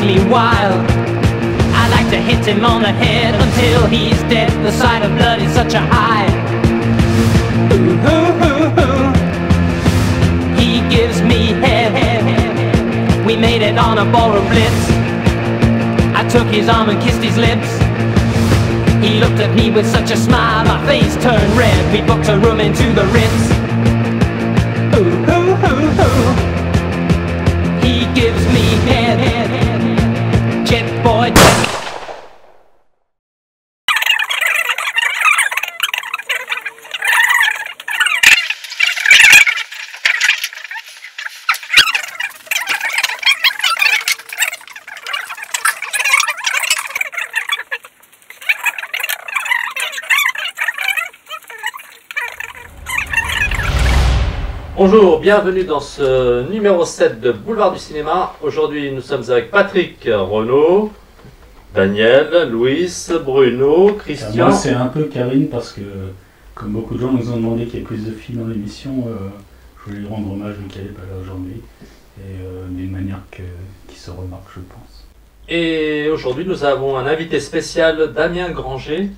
me wild. I like to hit him on the head until he's dead. The sight of blood is such a high. Ooh, ooh, ooh, ooh. He gives me head. We made it on a ballroom blitz. I took his arm and kissed his lips. He looked at me with such a smile, my face turned red. We booked a room into the Ritz. Ooh, ooh, ooh, ooh. He gives me head. Jet boy, jet. Bonjour, bienvenue dans ce numéro 7 de Boulevard du Cinéma. Aujourd'hui, nous sommes avec Patrick Renaud, Daniel, Louis, Bruno, Christian. Moi, c'est un peu Karine parce que, comme beaucoup de gens nous ont demandé qu'il y ait plus de filles dans l'émission, je voulais lui rendre hommage vu qu'elle n'est pas là aujourd'hui, et d'une manière qui se remarque, je pense. Et aujourd'hui, nous avons un invité spécial, Damien Granger.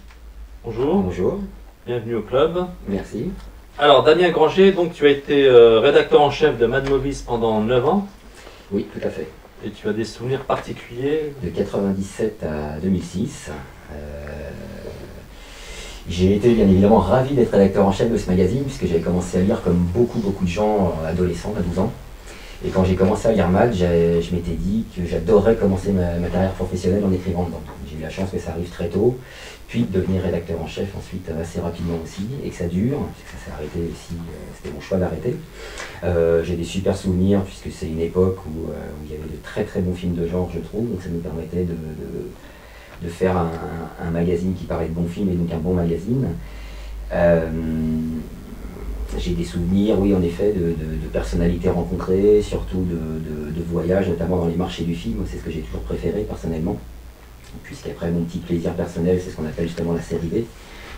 Bonjour. Bonjour. Bienvenue au club. Merci. Alors, Damien Granger, donc tu as été rédacteur en chef de Mad Movies pendant 9 ans. Oui, tout à fait. Et tu as des souvenirs particuliers? De 97 à 2006. J'ai été bien évidemment ravi d'être rédacteur en chef de ce magazine, puisque j'avais commencé à lire comme beaucoup de gens adolescents, à 12 ans. Et quand j'ai commencé à lire Mad, je m'étais dit que j'adorerais commencer ma carrière professionnelle en écrivant dedans. J'ai eu la chance que ça arrive très tôt, puis de devenir rédacteur en chef ensuite assez rapidement aussi, et que ça dure, puisque ça s'est arrêté aussi, c'était mon choix d'arrêter. J'ai des super souvenirs, puisque c'est une époque où il y avait de très très bons films de genre, je trouve, donc ça nous permettait de faire un magazine qui parlait de bons films, et donc un bon magazine. J'ai des souvenirs, oui, en effet, de personnalités rencontrées, surtout de voyages, notamment dans les marchés du film. C'est ce que j'ai toujours préféré, personnellement. Puisqu'après, mon petit plaisir personnel, c'est ce qu'on appelle justement la série B.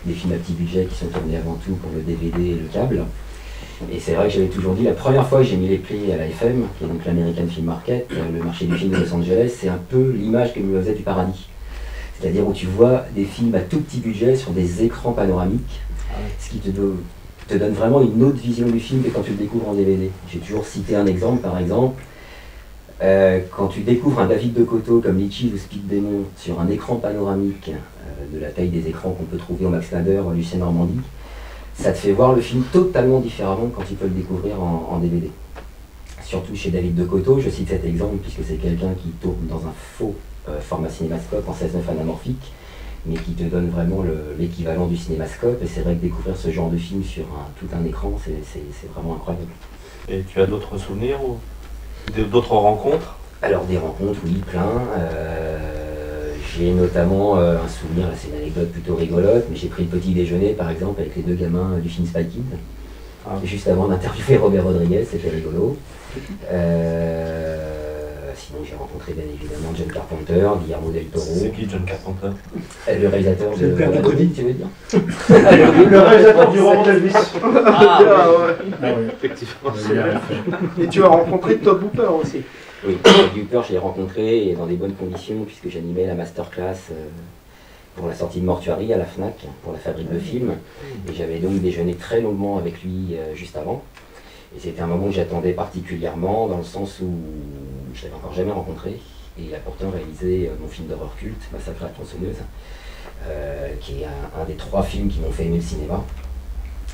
Des films à petit budget qui sont tournés avant tout pour le DVD et le câble. Et c'est vrai que j'avais toujours dit, la première fois que j'ai mis les pieds à la FM, qui est donc l'American Film Market, le marché du film de Los Angeles, c'est un peu l'image que me faisait du paradis. C'est-à-dire où tu vois des films à tout petit budget sur des écrans panoramiques, ce qui te donne vraiment une autre vision du film que quand tu le découvres en DVD. J'ai toujours cité un exemple, par exemple, quand tu découvres un David de Coteau comme Litchi ou Speed Demon sur un écran panoramique de la taille des écrans qu'on peut trouver au Max Nader ou Lucien Normandie, ça te fait voir le film totalement différemment quand tu peux le découvrir en DVD. Surtout chez David de Coteau, je cite cet exemple puisque c'est quelqu'un qui tourne dans un faux format cinémascope en 16:9 anamorphique, mais qui te donne vraiment l'équivalent du cinémascope, et c'est vrai que découvrir ce genre de film sur tout un écran, c'est vraiment incroyable. Et tu as d'autres souvenirs ou d'autres rencontres? Alors des rencontres, oui, plein. J'ai notamment un souvenir, c'est une anecdote plutôt rigolote, mais j'ai pris le petit déjeuner par exemple avec les deux gamins du film Spy Kids, juste avant d'interviewer Robert Rodriguez, c'était rigolo. Sinon j'ai rencontré bien évidemment John Carpenter, Guillermo del Toro. C'est qui John Carpenter? Le réalisateur de... le père de Cody, tu veux dire? Le réalisateur du roman d'Elvis. Ouais. Effectivement. Et tu as rencontré Tobe Hooper aussi. Oui, Tobe Hooper, je l'ai rencontré et dans des bonnes conditions puisque j'animais la masterclass pour la sortie de Mortuary à la FNAC, pour la fabrique de films. Et j'avais donc déjeuné très longuement avec lui juste avant. Et c'était un moment que j'attendais particulièrement dans le sens où je ne l'avais encore jamais rencontré. Et il a pourtant réalisé mon film d'horreur culte, Massacre à la tronçonneuse, qui est un des 3 films qui m'ont fait aimer le cinéma,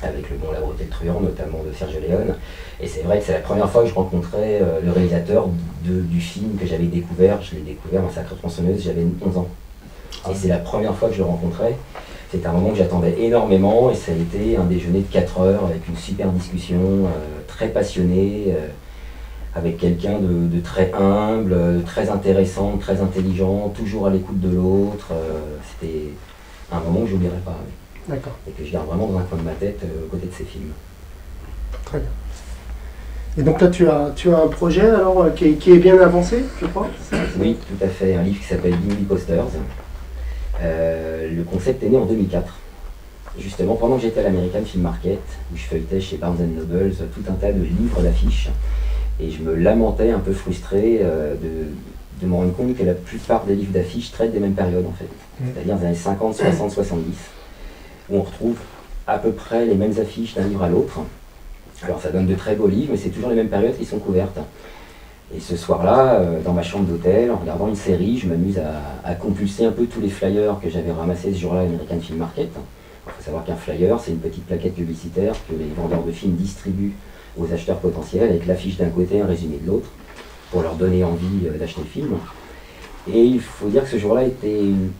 avec Le Bon, la Beauté, le Truand, notamment de Sergio Leone. Et c'est vrai que c'est la première fois que je rencontrais le réalisateur du film que j'avais découvert. Je l'ai découvert, Massacre à la tronçonneuse, j'avais 11 ans. Et c'est la première fois que je le rencontrais. C'était un moment que j'attendais énormément et ça a été un déjeuner de 4 heures avec une super discussion, très passionnée, avec quelqu'un de très humble, très intéressant, très intelligent, toujours à l'écoute de l'autre. C'était un moment que je n'oublierai pas. Oui. D'accord. Et que je garde vraiment dans un coin de ma tête aux côtés de ces films. Très bien. Et donc là, tu as un projet alors qui est bien avancé, je crois? Oui, tout à fait. Un livre qui s'appelle Dimly Posters. Le concept est né en 2004. Justement, pendant que j'étais à l'American Film Market, où je feuilletais chez Barnes & Noble tout un tas de livres d'affiches, et je me lamentais un peu frustré de me rendre compte que la plupart des livres d'affiches traitent des mêmes périodes en fait. C'est-à-dire des années 50, 60, 70, où on retrouve à peu près les mêmes affiches d'un livre à l'autre. Alors ça donne de très beaux livres, mais c'est toujours les mêmes périodes qui sont couvertes. Et ce soir-là, dans ma chambre d'hôtel, en regardant une série, je m'amuse à compulser un peu tous les flyers que j'avais ramassés ce jour-là à American Film Market. Il faut savoir qu'un flyer, c'est une petite plaquette publicitaire que les vendeurs de films distribuent aux acheteurs potentiels, avec l'affiche d'un côté, un résumé de l'autre, pour leur donner envie d'acheter le film. Et il faut dire que ce jour-là était une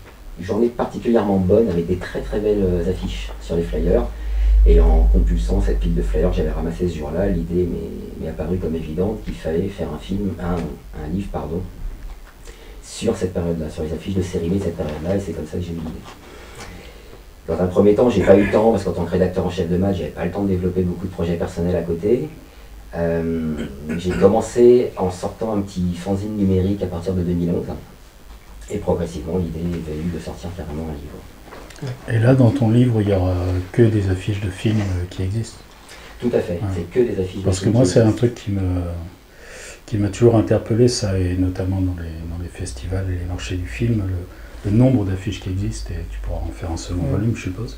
journée particulièrement bonne, avec des très très belles affiches sur les flyers. Et en compulsant cette pile de flyers que j'avais ramassé ce jour-là, l'idée m'est apparue comme évidente qu'il fallait faire un livre sur cette période-là, sur les affiches de série B de cette période-là, et c'est comme ça que j'ai eu l'idée. Dans un premier temps, j'ai pas eu le temps, parce qu'en tant que rédacteur en chef de match, j'avais pas le temps de développer beaucoup de projets personnels à côté. J'ai commencé en sortant un petit fanzine numérique à partir de 2011, et progressivement l'idée est venue de sortir carrément un livre. Et là, dans ton livre, il n'y aura que des affiches de films qui existent. Tout à fait, ouais. C'est que des affiches de Parce que moi, c'est un truc qui m'a toujours interpellé, ça, et notamment dans les festivals et les marchés du film, le nombre d'affiches qui existent, et tu pourras en faire un second volume, je suppose,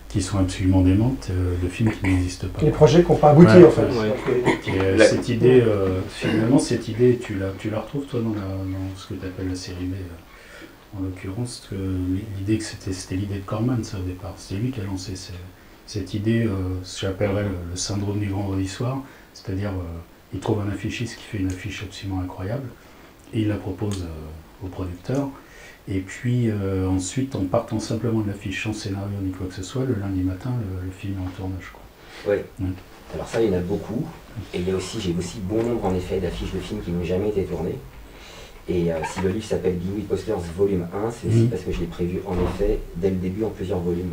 qui sont absolument démentes, de films qui n'existent pas. Les projets qui n'ont pas abouti, en fait. Ouais. Cette idée, finalement, cette idée, tu la retrouves, toi, dans ce que tu appelles la série B. En l'occurrence, l'idée que c'était l'idée de Corman, ça, au départ. C'est lui qui a lancé cette idée, ce que j'appellerais le syndrome du vendredi soir, c'est-à-dire il trouve un affichiste qui fait une affiche absolument incroyable, et il la propose au producteur, et puis ensuite, en partant simplement de l'affiche sans scénario ni quoi que ce soit, le lundi matin, le film est en tournage. Oui. Alors ça, il y en a beaucoup, et j'ai aussi bon nombre en effet d'affiches de films qui n'ont jamais été tournées. Et si le livre s'appelle Gimmick Posters volume 1, c'est aussi parce que je l'ai prévu en effet dès le début en plusieurs volumes.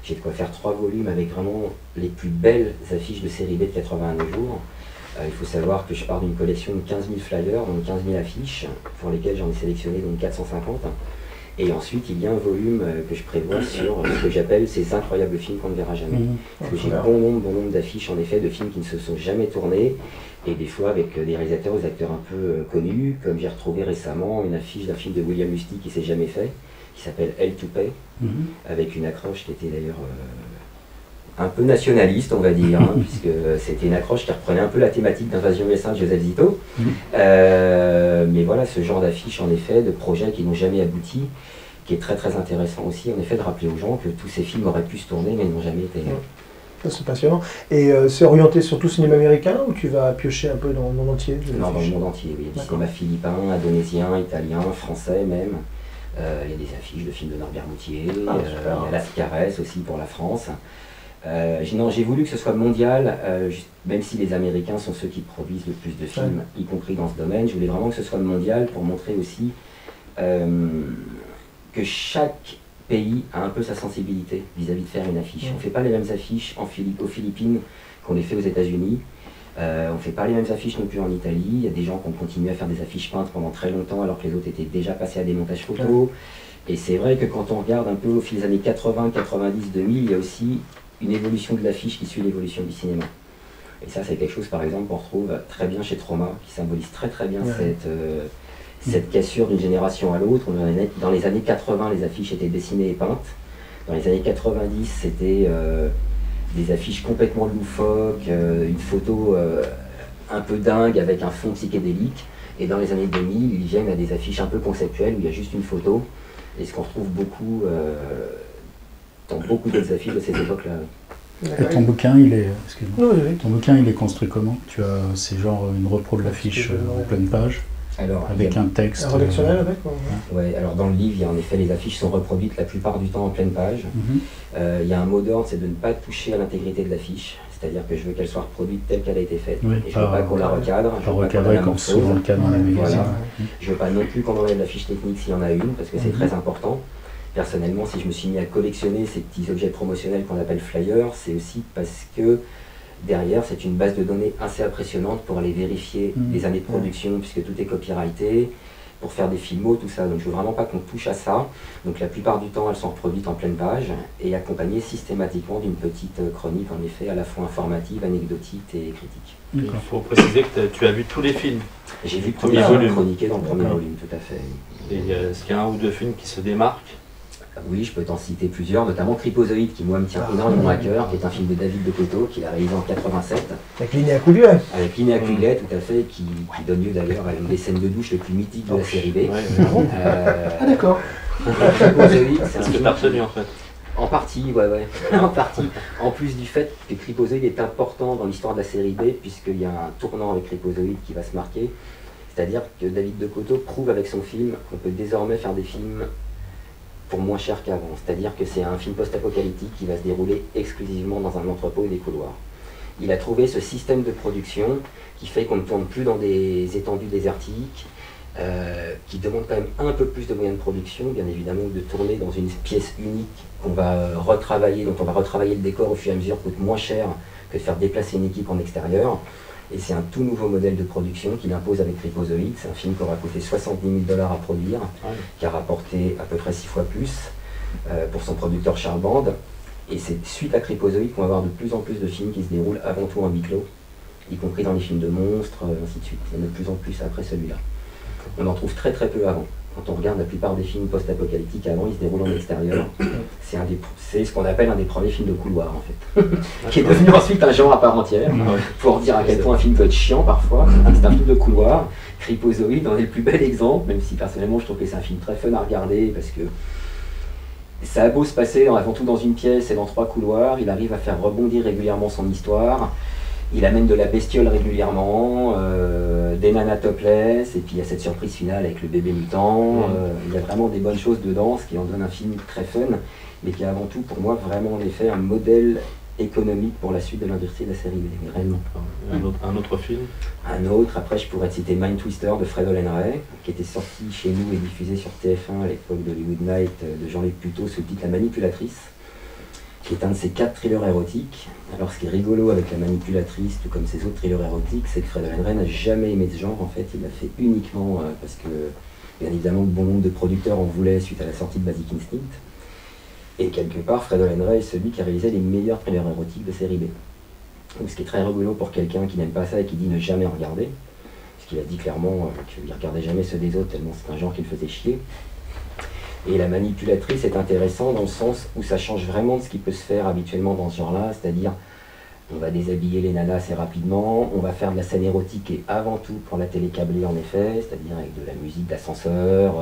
J'ai de quoi faire 3 volumes avec vraiment les plus belles affiches de série B de 81 jours. Il faut savoir que je pars d'une collection de 15 000 flyers, donc 15 000 affiches, pour lesquelles j'en ai sélectionné donc 450. Et ensuite, il y a un volume que je prévois sur ce que j'appelle ces incroyables films qu'on ne verra jamais. Parce que j'ai bon nombre d'affiches en effet de films qui ne se sont jamais tournés, et des fois avec des réalisateurs ou des acteurs un peu connus, comme j'ai retrouvé récemment une affiche d'un film de William Lustig qui s'est jamais fait, qui s'appelle Hell to Pay, avec une accroche qui était d'ailleurs un peu nationaliste, on va dire, puisque c'était une accroche qui reprenait un peu la thématique d'Invasion USA de Joseph Zito. Mais voilà, ce genre d'affiche, en effet, de projets qui n'ont jamais abouti, qui est très très intéressant aussi, en effet, de rappeler aux gens que tous ces films auraient pu se tourner, mais n'ont jamais été. C'est passionnant. Et c'est orienté surtout cinéma américain, ou tu vas piocher un peu dans le monde entier? Non, dans le monde entier, oui. Il y a du cinéma philippin, indonésien, italien, français même. Il y a des affiches de films de Norbert Moutier, il y a Lascares aussi pour la France. J'ai voulu que ce soit mondial, même si les Américains sont ceux qui produisent le plus de films, y compris dans ce domaine. Je voulais vraiment que ce soit mondial pour montrer aussi que chaque pays a un peu sa sensibilité vis-à-vis de faire une affiche. On ne fait pas les mêmes affiches aux Philippines qu'on les fait aux États-Unis. On ne fait pas les mêmes affiches non plus en Italie. Il y a des gens qui ont continué à faire des affiches peintes pendant très longtemps alors que les autres étaient déjà passés à des montages photos. Et c'est vrai que quand on regarde un peu au fil des années 80, 90, 2000, il y a aussi une évolution de l'affiche qui suit l'évolution du cinéma. Et ça, c'est quelque chose, par exemple, qu'on retrouve très bien chez Troma, qui symbolise très très bien cette cassure d'une génération à l'autre. Dans les années 80, les affiches étaient dessinées et peintes. Dans les années 90, c'était des affiches complètement loufoques, une photo un peu dingue avec un fond psychédélique. Et dans les années 2000, ils viennent à des affiches un peu conceptuelles où il y a juste une photo. Et ce qu'on retrouve beaucoup dans beaucoup d'autres affiches de ces époques-là. Et ton bouquin, il est, ton bouquin, il est construit comment? C'est genre une repro de l'affiche en pleine page, alors, avec un texte. Un rédactionnel avec ouais, alors dans le livre, en effet, les affiches sont reproduites la plupart du temps en pleine page. Il y a un mot d'ordre, c'est de ne pas toucher à l'intégrité de l'affiche. C'est-à-dire que je veux qu'elle soit reproduite telle qu'elle a été faite. Et je ne veux pas qu'on la recadre. Je veux pas recadrer comme souvent le cas dans les magazines. Je ne veux pas non plus qu'on enlève la fiche technique s'il y en a une, parce que c'est très important. Personnellement, si je me suis mis à collectionner ces petits objets promotionnels qu'on appelle flyers, c'est aussi parce que derrière, c'est une base de données assez impressionnante pour aller vérifier les années de production, puisque tout est copyrighté. pour faire des filmos, tout ça. Donc je veux vraiment pas qu'on touche à ça. Donc la plupart du temps, elles sont reproduites en pleine page et accompagnées systématiquement d'une petite chronique, en effet, à la fois informative, anecdotique et critique. Il faut préciser que tu as vu tous les films. J'ai vu le Premier premier volume. chroniqué dans le premier volume, tout à fait. Et est-ce qu'il y a un ou deux films qui se démarquent? Oui, je peux t'en citer plusieurs, notamment Tripozoïde, qui moi me tient énormément à cœur, qui est un film de David de Coteau, qu'il a réalisé en 87. Avec Linéa Coulier. Avec Linéa Coulier, tout à fait, qui donne lieu d'ailleurs à une des scènes de douche les plus mythiques de la série B. Ah d'accord. Tripozoïde, c'est un Est-ce que film... tu as retenu en fait? En partie, ouais. En partie. En plus du fait que Tripozoïde est important dans l'histoire de la série B, puisqu'il y a un tournant avec Tripozoïde qui va se marquer. C'est-à-dire que David de Coteau prouve avec son film qu'on peut désormais faire des films pour moins cher qu'avant. C'est-à-dire que c'est un film post-apocalyptique qui va se dérouler exclusivement dans un entrepôt et des couloirs. Il a trouvé ce système de production qui fait qu'on ne tourne plus dans des étendues désertiques, qui demande quand même un peu plus de moyens de production, bien évidemment, de tourner dans une pièce unique qu'on va retravailler, dont on va retravailler le décor au fur et à mesure, coûte moins cher que de faire déplacer une équipe en extérieur. Et c'est un tout nouveau modèle de production qu'il impose avec Tripozoïde. C'est un film qui aura coûté 70 000 $ à produire, qui a rapporté à peu près 6 fois plus pour son producteur Charles Band. Et c'est suite à Tripozoïde qu'on va avoir de plus en plus de films qui se déroulent avant tout en huis clos, y compris dans les films de monstres, ainsi de suite. Il y en a de plus en plus après celui-là. On en trouve très très peu avant. Quand on regarde la plupart des films post-apocalyptiques avant, ils se déroulent en extérieur. C'est ce qu'on appelle un des premiers films de couloir en fait, qui est devenu ensuite un genre à part entière, pour dire à quel point un film peut être chiant parfois. C'est un film de couloir. Tripozoïde en est le plus bel exemple, même si personnellement je trouve que c'est un film très fun à regarder, parce que ça a beau se passer avant tout dans une pièce et dans 3 couloirs, il arrive à faire rebondir régulièrement son histoire. Il amène de la bestiole régulièrement, des nanas topless, et puis il y a cette surprise finale avec le bébé mutant. Il y a vraiment des bonnes choses dedans, ce qui en donne un film très fun, mais qui est avant tout pour moi vraiment en effet un modèle économique pour la suite de l'industrie de la série B, réellement. Un autre film? Un autre, après je pourrais te citer Mind Twister de Fred Olen Ray, qui était sorti chez nous et diffusé sur TF1 à l'époque de Hollywood Night de Jean-Luc Puteaux sous le titre La Manipulatrice, qui est un de ses 4 thrillers érotiques. Alors ce qui est rigolo avec La Manipulatrice, tout comme ses autres thrillers érotiques, c'est que Fred Olen Ray n'a jamais aimé ce genre en fait, il l'a fait uniquement parce que bien évidemment bon nombre de producteurs en voulaient suite à la sortie de Basic Instinct. Et quelque part, Fred Olen Ray est celui qui a réalisé les meilleurs thrillers érotiques de série B. Donc, ce qui est très rigolo pour quelqu'un qui n'aime pas ça et qui dit ne jamais regarder, parce qu'il a dit clairement qu'il ne regardait jamais ceux des autres tellement c'est un genre qui le faisait chier. Et La Manipulatrice est intéressant dans le sens où ça change vraiment de ce qui peut se faire habituellement dans ce genre-là, c'est-à-dire on va déshabiller les nanas assez rapidement, on va faire de la scène érotique et avant tout pour la télé câblée en effet, c'est-à-dire avec de la musique d'ascenseur,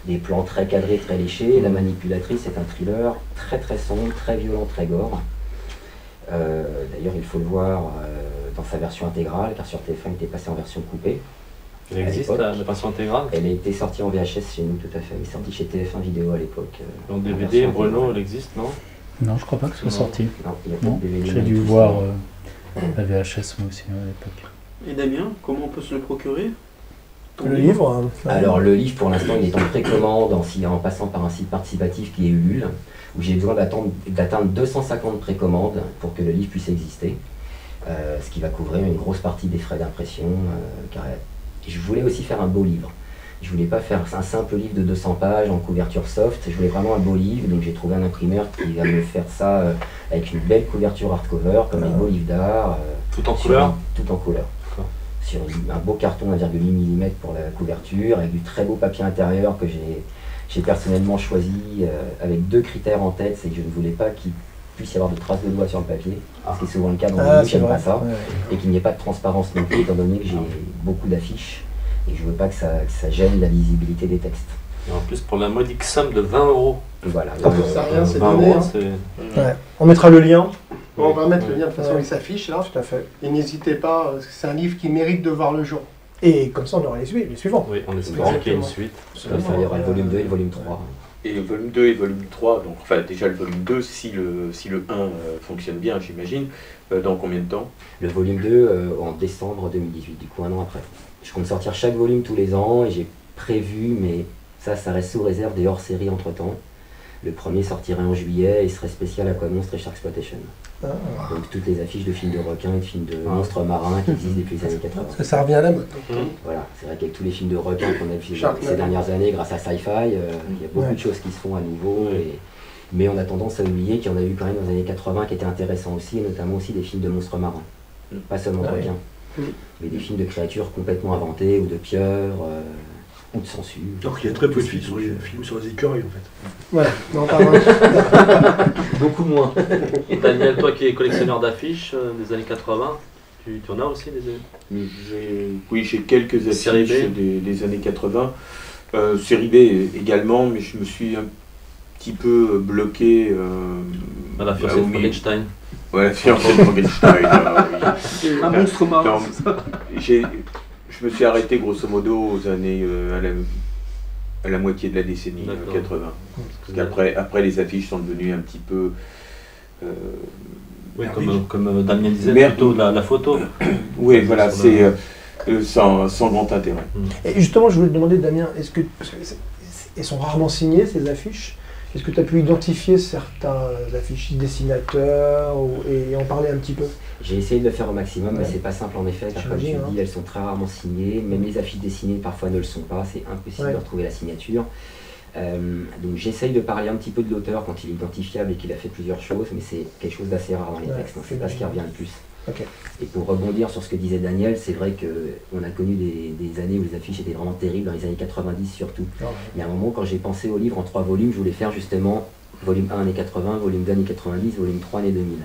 des plans très cadrés, très léchés. La Manipulatrice est un thriller très très sombre, très violent, très gore. D'ailleurs il faut le voir dans sa version intégrale, car sur TF1 il était passé en version coupée. Elle existe la version intégrale? Elle a été sortie en VHS chez nous, tout à fait. Elle est sortie chez TF1 Vidéo à l'époque. Donc DVD, Bruno, elle existe, non? Non, je crois pas que ce soit sorti. Non, il y a pas Non, de DVD. j'ai dû voir la VHS moi aussi à l'époque. Et Damien, comment on peut se le procurer? Le livre. Alors le livre pour l'instant il est en précommande en passant par un site participatif qui est Ulule, où j'ai besoin d'atteindre 250 précommandes pour que le livre puisse exister. Ce qui va couvrir une grosse partie des frais d'impression. Car je voulais aussi faire un beau livre. Je voulais pas faire un simple livre de 200 pages en couverture soft, je voulais vraiment un beau livre, donc j'ai trouvé un imprimeur qui va me faire ça avec une belle couverture hardcover, comme un beau livre d'art. Tout en couleur? Tout en couleur. Sur un beau carton 1,8 mm pour la couverture, avec du très beau papier intérieur que j'ai personnellement choisi avec 2 critères en tête, c'est que je ne voulais pas qu'il puisse y avoir de traces de doigts sur le papier, ce qui est souvent le cas dans les livres, j'aime pas ça, et qu'il n'y ait pas de transparence non plus, étant donné que j'ai beaucoup d'affiches. Et je veux pas que ça gêne la visibilité des textes. Et en plus, pour la modique somme de 20 €. Voilà. Ça rien, c'est 20 donné. €, Hein. c'est... Ouais. On mettra le lien. On va mettre le lien de toute façon, il s'affiche là. Tout à fait. Et n'hésitez pas, parce que c'est un livre qui mérite de voir le jour. Et comme ça, on aura les suivants. Oui, on espère qu'il y ait une suite. Il y aura le volume 2 et le volume 3. Et le volume 2 et le volume 3, donc enfin déjà le volume 2, si le 1 fonctionne bien, j'imagine, dans combien de temps? Le volume 2 en décembre 2018, du coup 1 an après. Je compte sortir chaque volume tous les ans et j'ai prévu, mais ça reste sous réserve des hors-séries entre-temps. Le premier sortirait en juillet et serait spécial Aquamonstre et Sharksploitation. Ah. Donc toutes les affiches de films de requins et de films de monstres marins qui existent depuis les années 80. Parce que ça revient à la mode. Voilà, c'est vrai qu'avec tous les films de requins qu'on a vus Sharknado. ces dernières années grâce à Sci-Fi, il y a beaucoup de choses qui se font à nouveau. Mais on a tendance à oublier qu'il y en a eu quand même dans les années 80 qui étaient intéressants aussi, et notamment aussi des films de monstres marins. Pas seulement de requins, mais des films de créatures complètement inventées, ou de pieuvres, ou de sangsues. Alors qu'il y a très peu de films sur les écureuils en fait. Ouais, non, pas vrai. Beaucoup moins. Daniel, toi qui es collectionneur d'affiches des années 80, tu en as aussi des... Oui, j'ai quelques Série affiches B. des années 80. Série B également, mais je me suis un petit peu bloqué. À la fiancée de Frankenstein. Ouais, la fiancée de Frankenstein. Un monstre marin. Je me suis arrêté grosso modo aux années à la moitié de la décennie 80. Parce qu'après les affiches sont devenues un petit peu. Oui, comme Damien disait, plutôt la photo. Oui, voilà, c'est sans grand intérêt. Et justement, je voulais te demander, Damien, elles sont rarement signées ces affiches? Est-ce que tu as pu identifier certains affiches dessinateurs et en parler un petit peu? J'ai essayé de le faire au maximum, mais c'est pas simple en effet, car comme tu J'imagine, dis, elles sont très rarement signées, même les affiches dessinées parfois ne le sont pas, c'est impossible de retrouver la signature. Donc j'essaye de parler un petit peu de l'auteur quand il est identifiable et qu'il a fait plusieurs choses, mais c'est quelque chose d'assez rare dans les textes, c'est pas ce qui revient le plus. Okay. Et pour rebondir sur ce que disait Daniel, c'est vrai qu'on a connu des années où les affiches étaient vraiment terribles, dans les années 90 surtout. Il y a un moment, quand j'ai pensé au livre en 3 volumes, je voulais faire justement volume 1 années 80, volume 2 années 90, volume 3 années 2000.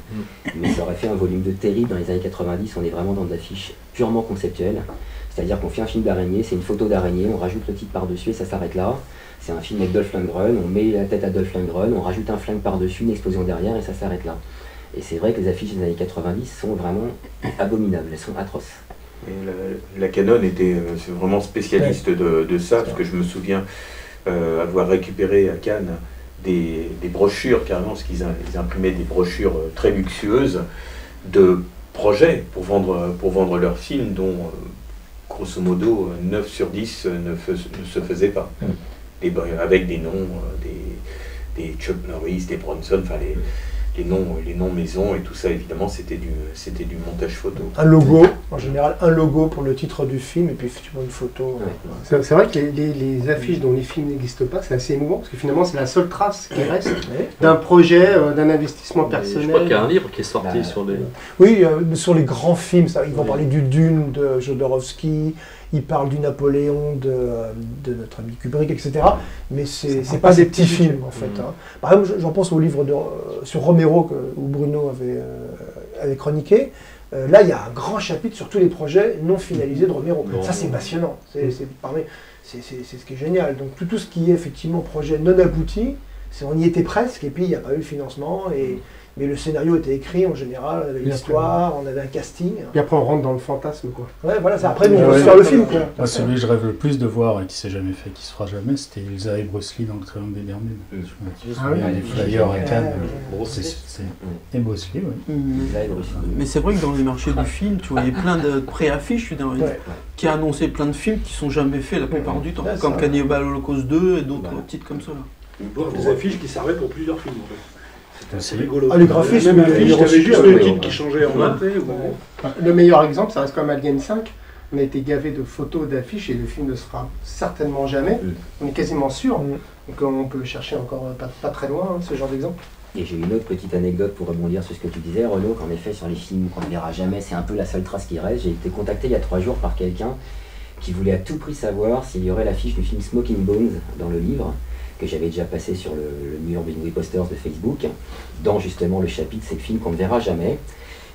Mais ça aurait fait un volume 2 terrible. Dans les années 90, on est vraiment dans des affiches purement conceptuelles. C'est-à-dire qu'on fait un film d'araignée, c'est une photo d'araignée, on rajoute le titre par-dessus et ça s'arrête là. C'est un film avec Dolph Lundgren, on met la tête à Dolph Lundgren, on rajoute un flingue par-dessus, une explosion derrière et ça s'arrête là. Et c'est vrai que les affiches des années 90 sont vraiment abominables, elles sont atroces. Et la Canon était vraiment spécialiste de ça, parce que je me souviens avoir récupéré à Cannes des brochures, carrément, parce qu'ils imprimaient des brochures très luxueuses de projets pour vendre leurs films, dont grosso modo 9 sur 10 ne se faisaient pas. Avec des noms, des Chuck Norris, des Bronson, enfin les noms maison et tout ça, évidemment, c'était du montage photo. Un logo, en général, un logo pour le titre du film et puis effectivement une photo. C'est vrai que les affiches dont les films n'existent pas, c'est assez émouvant, parce que finalement, c'est la seule trace qui reste d'un projet, d'un investissement personnel. Je crois qu'il y a un livre qui est sorti sur les... Oui, sur les grands films, ils vont parler du Dune de Jodorowsky, ils parlent du Napoléon de notre ami Kubrick, etc. Mais c'est pas des petits films, en fait. Par exemple, j'en pense au livre sur Romero, où Bruno avait chroniqué. Là, il y a un grand chapitre sur tous les projets non finalisés de Romero. Ça, c'est passionnant. C'est ce qui est génial. Donc, tout ce qui est effectivement projet non abouti, on y était presque, et puis il n'y a pas eu le financement. Mais le scénario était écrit en général, on avait l'histoire, on avait un casting. Et après on rentre dans le fantasme, quoi. Ouais, voilà, après nous on peut faire le film, quoi. Moi, celui que je rêve le plus de voir et qui s'est jamais fait, qui se fera jamais, c'était Elsa et Bruce Lee dans le Triomphe des Bermudes. Les flyers à Cannes. Et Bruce Lee, oui. Mais c'est vrai que dans les marchés du film, tu voyais plein de pré-affiches qui annonçaient plein de films qui sont jamais faits la plupart du temps, comme Cannibal Holocaust 2 et d'autres titres comme ça. Des affiches qui servaient pour plusieurs films, en fait. C'est rigolo. Les graphismes, même affiche, t'avais juste le titre qui changeait en entrée. Le meilleur exemple, ça reste comme Alien 5. On a été gavé de photos, d'affiches, et le film ne sera certainement jamais. On est quasiment sûr. Donc on peut chercher encore pas très loin, ce genre d'exemple. Et j'ai une autre petite anecdote pour rebondir sur ce que tu disais, Renaud, qu'en effet, sur les films qu'on ne verra jamais, c'est un peu la seule trace qui reste. J'ai été contacté il y a 3 jours par quelqu'un qui voulait à tout prix savoir s'il y aurait l'affiche du film Smoking Bones dans le livre, que j'avais déjà passé sur le mur des Movie Posters de Facebook, dans justement le chapitre « C'est le film qu'on ne verra jamais ».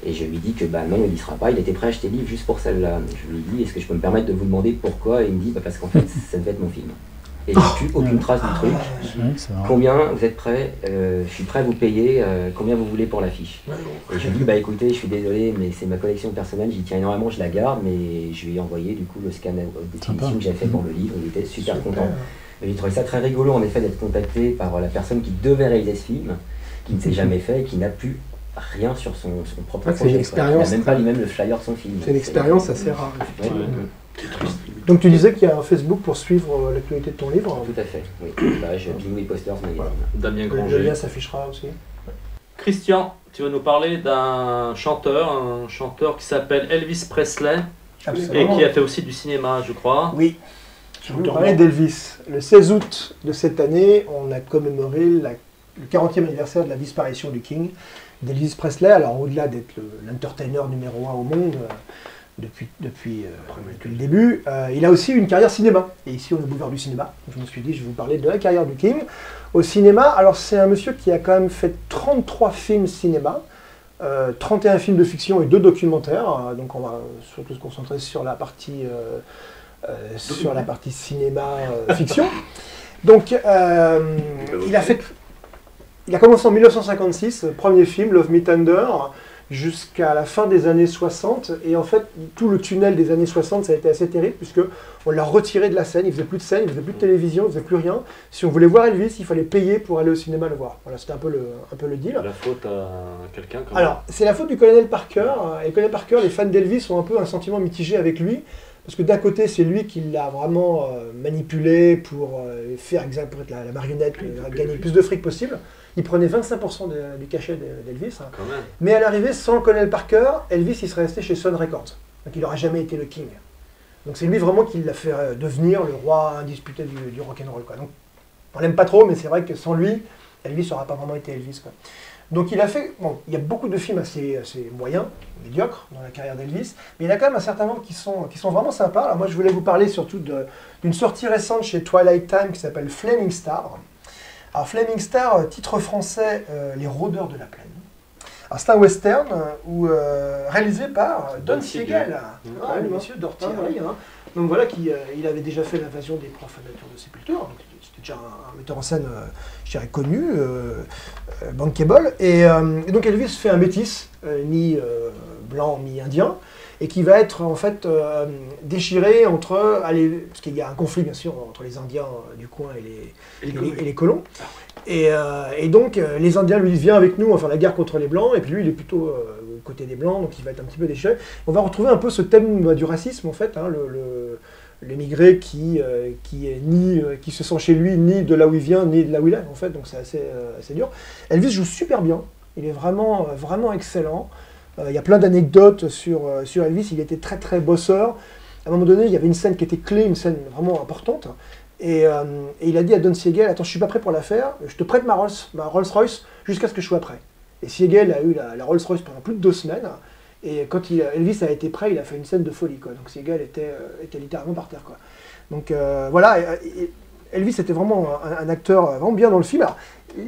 Et je lui dis que non, il n'y sera pas, il était prêt à acheter le livre juste pour celle-là. Je lui dis, est-ce que je peux me permettre de vous demander pourquoi? Et il me dit, parce qu'en fait, ça devait être mon film. Et j'ai plus aucune trace du truc. Combien vous êtes prêts? Je suis prêt à vous payer, combien vous voulez pour l'affiche? Et je lui dis, écoutez, je suis désolé, mais c'est ma collection personnelle, j'y tiens énormément, je la garde, mais je lui ai envoyé du coup le scan des films que j'avais fait pour le livre, il était super content. J'ai trouvé ça très rigolo en effet d'être contacté par la personne qui devait réaliser ce film, qui ne s'est jamais fait et qui n'a plus rien sur son propre projet. C'est une expérience. Il n'a même pas lui-même le flyer de son film. C'est une expérience assez rare. Donc tu disais qu'il y a un Facebook pour suivre l'actualité de ton livre. Tout à fait, oui. Page Pingouin Posters Magazine. Voilà. Damien Le Granger. lien s'affichera aussi. Christian, tu vas nous parler d'un chanteur, qui s'appelle Elvis Presley et qui a fait aussi du cinéma, je crois. Oui. Je vais vous parler d'Elvis. Le 16 août de cette année, on a commémoré le 40e anniversaire de la disparition du King, d'Elvis Presley. Alors au-delà d'être l'entertainer numéro 1 au monde depuis le début, il a aussi une carrière cinéma. Et ici on est au boulevard du cinéma. Donc, je me suis dit je vais vous parler de la carrière du King au cinéma. Alors c'est un monsieur qui a quand même fait 33 films cinéma, 31 films de fiction et 2 documentaires. Donc on va surtout se concentrer sur la partie cinéma fiction. Donc il a commencé en 1956, premier film, Love Me Tender, jusqu'à la fin des années 60. Et en fait, tout le tunnel des années 60, ça a été assez terrible, puisqu'on l'a retiré de la scène, il faisait plus de scène, il faisait plus de télévision, il faisait plus rien. Si on voulait voir Elvis, il fallait payer pour aller au cinéma le voir. Voilà, c'était un peu le deal. La faute à quelqu'un quand même. Alors, c'est la faute du colonel Parker. Et le colonel Parker, les fans d'Elvis ont un peu un sentiment mitigé avec lui. Parce que d'un côté, c'est lui qui l'a vraiment manipulé pour faire pour être la marionnette, gagner le plus de fric possible. Il prenait 25% du cachet d'Elvis. Hein. Quand même. Mais à l'arrivée, sans le colonel Parker, Elvis il serait resté chez Sun Records. Donc il n'aurait jamais été le King. Donc c'est lui vraiment qui l'a fait devenir le roi indisputé du rock'n'roll. Donc on l'aime pas trop, mais c'est vrai que sans lui, Elvis n'aurait pas vraiment été Elvis. Quoi. Donc il a fait, bon, il y a beaucoup de films assez moyens, médiocres dans la carrière d'Elvis, mais il y en a quand même un certain nombre qui sont vraiment sympas. Alors moi je voulais vous parler surtout d'une sortie récente chez Twilight Time qui s'appelle Flaming Star. Alors Flaming Star, titre français, Les Rôdeurs de la Plaine. Alors c'est un western réalisé par Don Siegel, le monsieur d'Orthierry. Hein. Donc voilà, il avait déjà fait l'invasion des profanateurs de sépulture. Donc, c'était déjà un metteur en scène, je dirais, connu, bankable. Et donc Elvis fait un métis, mi-blanc, mi-indien, et qui va être en fait déchiré entre... parce qu'il y a un conflit bien sûr entre les Indiens du coin et les colons. Et donc les Indiens lui disent viens avec nous, on va faire la guerre contre les Blancs, et puis lui il est plutôt côté des Blancs, donc il va être un petit peu déchiré. On va retrouver un peu ce thème du racisme en fait, hein, l'émigré qui se sent chez lui ni de là où il vient, ni de là où il est en fait, donc c'est assez dur. Elvis joue super bien, il est vraiment excellent. Il y a plein d'anecdotes sur Elvis, il était très très bosseur. À un moment donné, il y avait une scène qui était clé, une scène vraiment importante. Et il a dit à Don Siegel, attends, je suis pas prêt pour la faire, je te prête ma Rolls-Royce jusqu'à ce que je sois prêt. Et Siegel a eu la Rolls-Royce pendant plus de 2 semaines. Et quand Elvis a été prêt, il a fait une scène de folie, quoi. Donc Siegel était littéralement par terre, quoi. Donc voilà, Elvis était vraiment un acteur vraiment bien dans le film. Alors,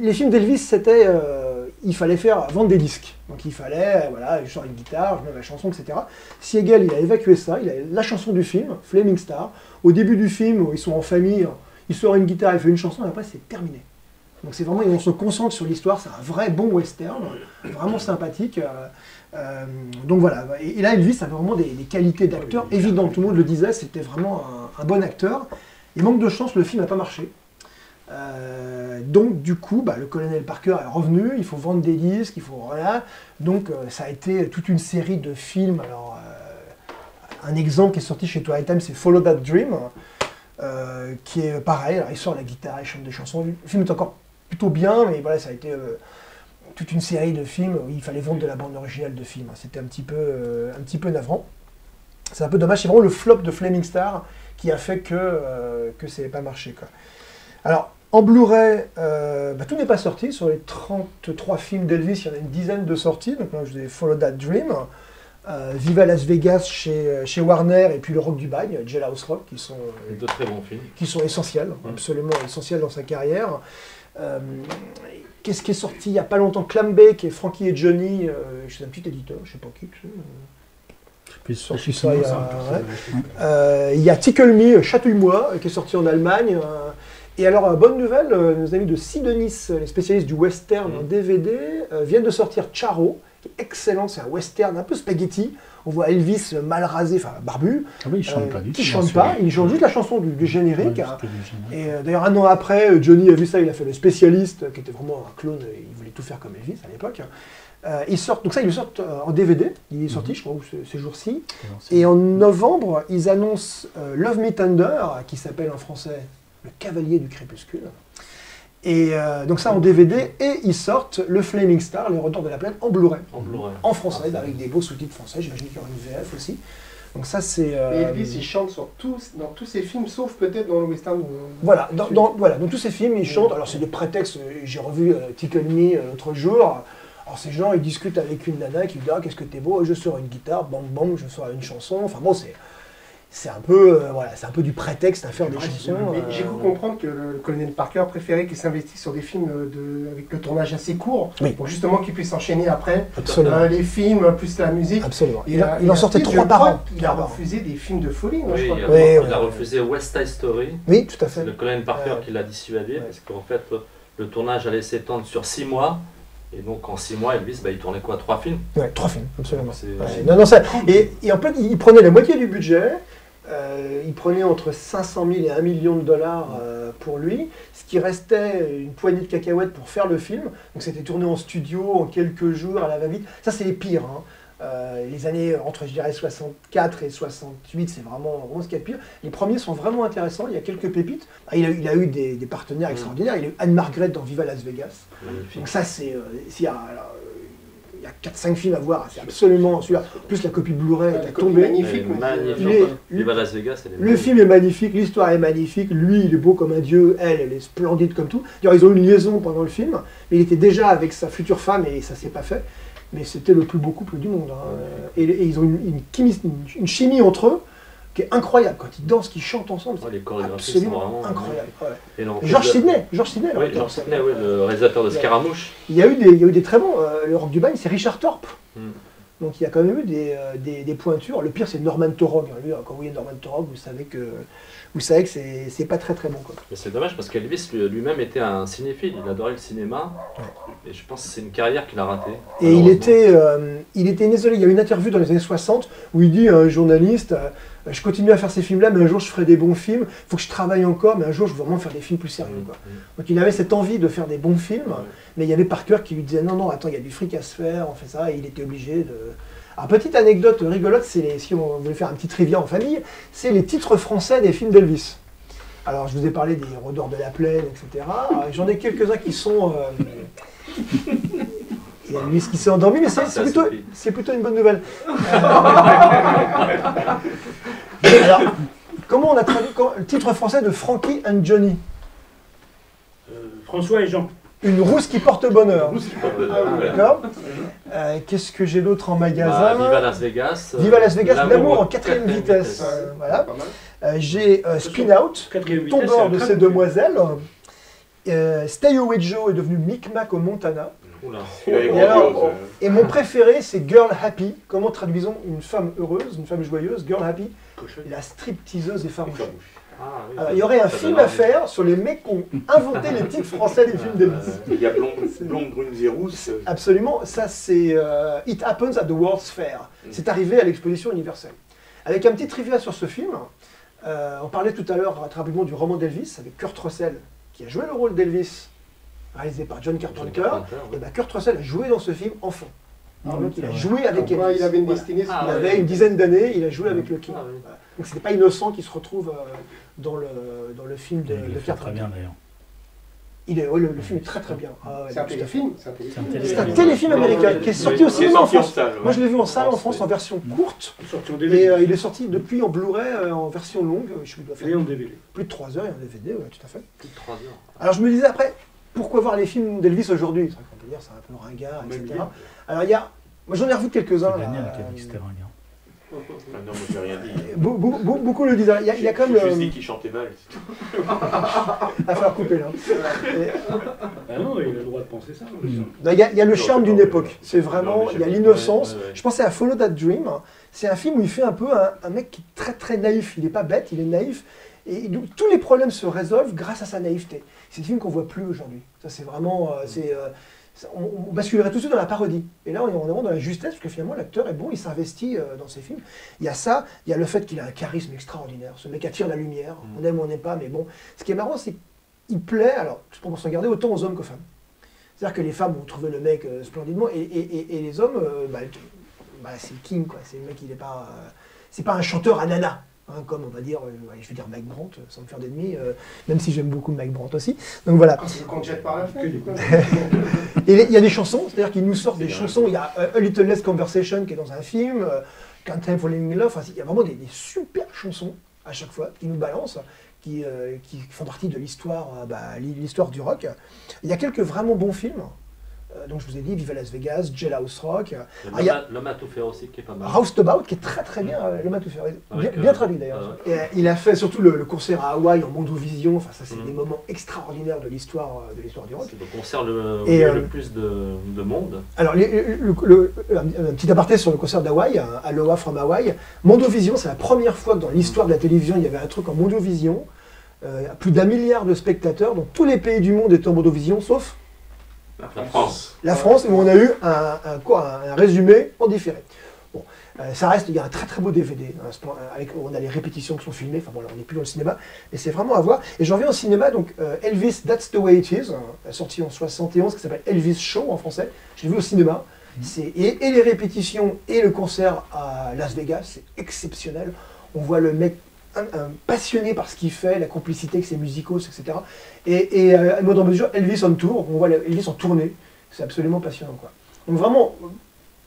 les films d'Elvis, c'était... il fallait vendre des disques. Donc il fallait, voilà, je sors une guitare, je mets ma chanson, etc. Siegel, il a évacué ça, il a la chanson du film, Flaming Star. Au début du film, où ils sont en famille, il sort une guitare, il fait une chanson, et après c'est terminé. Donc c'est vraiment, on se concentre sur l'histoire, c'est un vrai bon western, vraiment sympathique. Donc voilà, et là Elvis avait vraiment des qualités d'acteur évidentes, tout le monde le disait, c'était vraiment un bon acteur. Il manque de chance, le film n'a pas marché. Donc du coup, le colonel Parker est revenu, il faut vendre des disques, voilà. Donc ça a été toute une série de films. Alors un exemple qui est sorti chez Twilight Time, c'est Follow That Dream, qui est pareil. Alors il sort la guitare, il chante des chansons. Le film est encore plutôt bien, mais voilà, ça a été toute une série de films où il fallait vendre de la bande originale de films. C'était un petit peu navrant. C'est un peu dommage. C'est vraiment le flop de Flaming Star qui a fait que ça n'avait pas marché, quoi. Alors, en Blu-ray, tout n'est pas sorti. Sur les 33 films d'Elvis, il y en a une dizaine de sorties. Donc là, je vous ai Follow That Dream, Viva Las Vegas chez Warner, et puis Le Rock du Bagne, Jailhouse Rock, qui sont de très bons films. Qui sont essentiels, absolument essentiels dans sa carrière. Qu'est-ce qui est sorti il n'y a pas longtemps? Clambake et Frankie et Johnny, chez un petit éditeur, je ne sais pas qui. Il y a Tickle Me, Chatouille-moi, qui est sorti en Allemagne. Et alors, bonne nouvelle, nos amis de Sidonis, les spécialistes du western en DVD, viennent de sortir Charo, qui est excellent, c'est un western un peu spaghetti. On voit Elvis mal rasé, enfin barbu, Ah oui, il chante pas du tout. qui chante pas, il chante juste la chanson du générique. Ouais, Hein. c'était du générique. Et d'ailleurs, un an après, Johnny a vu ça, il a fait le spécialiste, qui était vraiment un clone, il voulait tout faire comme Elvis à l'époque. Ils sortent, donc ça, ils le sortent en DVD, il est sorti, je crois, ces jours-ci. Et en novembre, ils annoncent Love Me Tender, qui s'appelle en français Le Cavalier du Crépuscule. Et donc ça en DVD, et ils sortent le Flaming Star, Les Retours de la Planète, en Blu-ray. En français, avec des beaux sous-titres français, j'imagine qu'il y aura une VF aussi. Donc ça c'est... Et Elvis, il chante dans tous ses films, sauf peut-être dans le western. Voilà, dans tous ces films, ils chantent. Alors c'est des prétextes, j'ai revu Tickle Me l'autre jour. Alors ces gens, ils discutent avec une nana qui dit « Ah, qu'est-ce que t'es beau, je sors une guitare, bam bam, je sors une chanson. » Enfin bon, c'est un peu, c'est un peu du prétexte à faire des chansons. Mais j'ai cru comprendre que le colonel Parker préférait qu'il s'investisse sur des films avec le tournage assez court, pour justement qu'il puisse enchaîner après les films plus la musique. Absolument. Il en sortait 3 par an. Il a refusé des films de folie, non, je crois. Il a refusé West Side Story. Oui, tout à fait. C'est le colonel Parker qui l'a dissuadé, parce qu'en fait, le tournage allait s'étendre sur 6 mois. Et donc en 6 mois, Elvis, il tournait quoi, 3 films? Ouais, 3 films, absolument. Non, et en fait, il prenait la moitié du budget. Il prenait entre 500 000 et 1 million de dollars pour lui, ce qui restait une poignée de cacahuètes pour faire le film. Donc c'était tourné en studio en quelques jours à la va-vite. Ça c'est les pires. Hein. Les années entre je dirais 64 et 68, c'est vraiment ce qu'il y a de pire. Les premiers sont vraiment intéressants, il y a quelques pépites. Il a eu des partenaires extraordinaires. Il a eu Anne-Margrethe dans Viva Las Vegas. Donc ça c'est... il y a 4-5 films à voir, c'est absolument celui-là. Plus la copie Blu-ray est tombée. Magnifique. Viva Las Vegas, le film est magnifique, l'histoire est magnifique, lui il est beau comme un dieu, elle est splendide comme tout. D'ailleurs ils ont eu une liaison pendant le film, mais il était déjà avec sa future femme et ça s'est pas fait. Mais c'était le plus beau couple du monde. Hein. Et ils ont une chimie entre eux qui est incroyable. Quand ils dansent, qu'ils chantent ensemble, c'est absolument vraiment incroyable. Ouais. George Sidney. Oui, George Sidney, le réalisateur de Scaramouche. Il y a eu des très bons. Le Rock du Bagne, c'est Richard Thorpe. Donc il y a quand même eu des pointures. Le pire, c'est Norman Taurog. Lui, quand vous voyez Norman Taurog, vous savez que c'est pas très très bon. Quoi. Mais c'est dommage parce qu'Elvis lui-même était un cinéphile. Il adorait le cinéma. Et je pense que c'est une carrière qu'il a ratée. Et il était désolé. Il y a une interview dans les années 60 où il dit à un journaliste je continue à faire ces films-là, mais un jour je ferai des bons films. Il faut que je travaille encore, mais un jour je veux vraiment faire des films plus sérieux. Quoi. Donc il avait cette envie de faire des bons films, mais il y avait Parker qui lui disait non, attends, il y a du fric à se faire, on fait ça, et il était obligé de... Alors petite anecdote rigolote, si on voulait faire un petit trivia en famille, c'est les titres français des films d'Elvis. Alors je vous ai parlé des Rôdeurs de la Plaine, etc. J'en ai quelques-uns qui sont... Il y a Elvis qui s'est endormi, mais c'est plutôt une bonne nouvelle. Alors, comment on a traduit le titre français de Frankie and Johnny? François et Jean. Une rousse qui porte bonheur. D'accord. Qu'est-ce que j'ai d'autre en magasin? Viva Las Vegas. Viva Las Vegas, l'amour en 4e vitesse. Voilà. J'ai Spin Out, Tombeur de ces demoiselles. Stay Away Joe est devenu Micmac au Montana. Et mon préféré, c'est Girl Happy. Comment traduisons une femme heureuse, une femme joyeuse? Girl Happy, la stripteaseuse effarouchée. Alors, il y aurait un film à faire sur les mecs qui ont inventé les titres français des films d'Elvis. Il y a Blonde, Brune et Rousse. Absolument, ça c'est It Happens at the World's Fair. C'est arrivé à l'exposition universelle. Avec un petit trivia sur ce film, on parlait tout à l'heure très rapidement du roman d'Elvis avec Kurt Russell qui a joué le rôle d'Elvis, réalisé par John Carpenter. Et Kurt Russell a joué dans ce film enfant. Donc il a joué avec Elvis. Il avait une destinée. Il avait une dizaine d'années, il a joué avec le King. Voilà. Donc c'était pas innocent qu'il se retrouve dans le film de Carpenter. Très bien d'ailleurs. Le film est très très bien. C'est un téléfilm. C'est un téléfilm américain qui est sorti au cinéma en France. Moi je l'ai vu en salle en France en version courte. Et il est sorti depuis en Blu-ray en version longue. Et en DVD. Plus de 3 heures et en DVD, ouais, tout à fait. Plus de 3 heures. Alors je me disais après, pourquoi voir les films d'Elvis aujourd'hui? C'est vrai qu'on peut dire c'est un peu ringard, etc. Alors moi j'en ai revu quelques-uns. C'est Daniel qui a dit que c'était ringard. Non, moi j'ai rien dit. Beaucoup le disent. Il y a quand même. J'ai juste dit qu'il chantait mal. À faire couper là. Ah non, il a le droit de penser ça. Il y a le charme d'une époque. C'est vraiment, il y a l'innocence. Je pensais à Follow That Dream. C'est un film où il fait un peu un mec qui est très très naïf. Il n'est pas bête, il est naïf. Et tous les problèmes se résolvent grâce à sa naïveté. C'est des films qu'on ne voit plus aujourd'hui. Ça, c'est vraiment... on basculerait tout de suite dans la parodie. Et là, on est vraiment dans la justesse, parce que finalement, l'acteur est bon, il s'investit dans ses films. Il y a ça, il y a le fait qu'il a un charisme extraordinaire. Ce mec attire la lumière, on aime ou on n'aime pas, mais bon. Ce qui est marrant, c'est qu'il plaît, alors, je pense se regarder autant aux hommes qu'aux femmes. C'est-à-dire que les femmes ont trouvé le mec splendidement, et les hommes, c'est le king, quoi. C'est le mec, il n'est pas... c'est pas un chanteur ananas. Hein, comme on va dire, je vais dire Mike Brandt, sans me faire d'ennemis, même si j'aime beaucoup Mike Brandt aussi. Donc voilà. C'est qu'on jette par la fenêtre. Et il y a des chansons, c'est-à-dire qu'ils nous sortent des chansons. Il y a A Little Less Conversation qui est dans un film, Can't Help Falling in Love. Enfin, il y a vraiment des super chansons à chaque fois qui nous balancent, qui font partie de l'histoire, l'histoire du rock. Il y a quelques vraiment bons films. Donc je vous ai dit, Viva Las Vegas, Jailhouse Rock. L'homme à tout faire aussi qui est pas mal. Roustabout qui est très très bien, l'homme à tout faire. Bien traduit d'ailleurs. Il a fait surtout le concert à Hawaï en Mondovision. Enfin ça c'est des moments extraordinaires de l'histoire du rock. C'est le concert le plus de monde. Alors un petit aparté sur le concert d'Hawaï, Aloha from Hawaii. Mondovision, c'est la première fois que dans l'histoire de la télévision il y avait un truc en Mondovision. Plus d'1 milliard de spectateurs, donc tous les pays du monde étaient en Mondovision sauf la France. La France, où on a eu un résumé en différé. Bon, ça reste, il y a un très très beau DVD, on a les répétitions qui sont filmées, enfin bon là on n'est plus dans le cinéma, mais c'est vraiment à voir. Et j'en reviens au cinéma, donc Elvis, That's the Way It Is, sorti en 71, qui s'appelle Elvis Show en français, je l'ai vu au cinéma. Et les répétitions et le concert à Las Vegas, c'est exceptionnel. On voit le mec passionné par ce qu'il fait, la complicité avec ses musicos, etc. Et à mode en mesure, Elvis on tour, on voit Elvis en tournée, c'est absolument passionnant, quoi. Donc vraiment,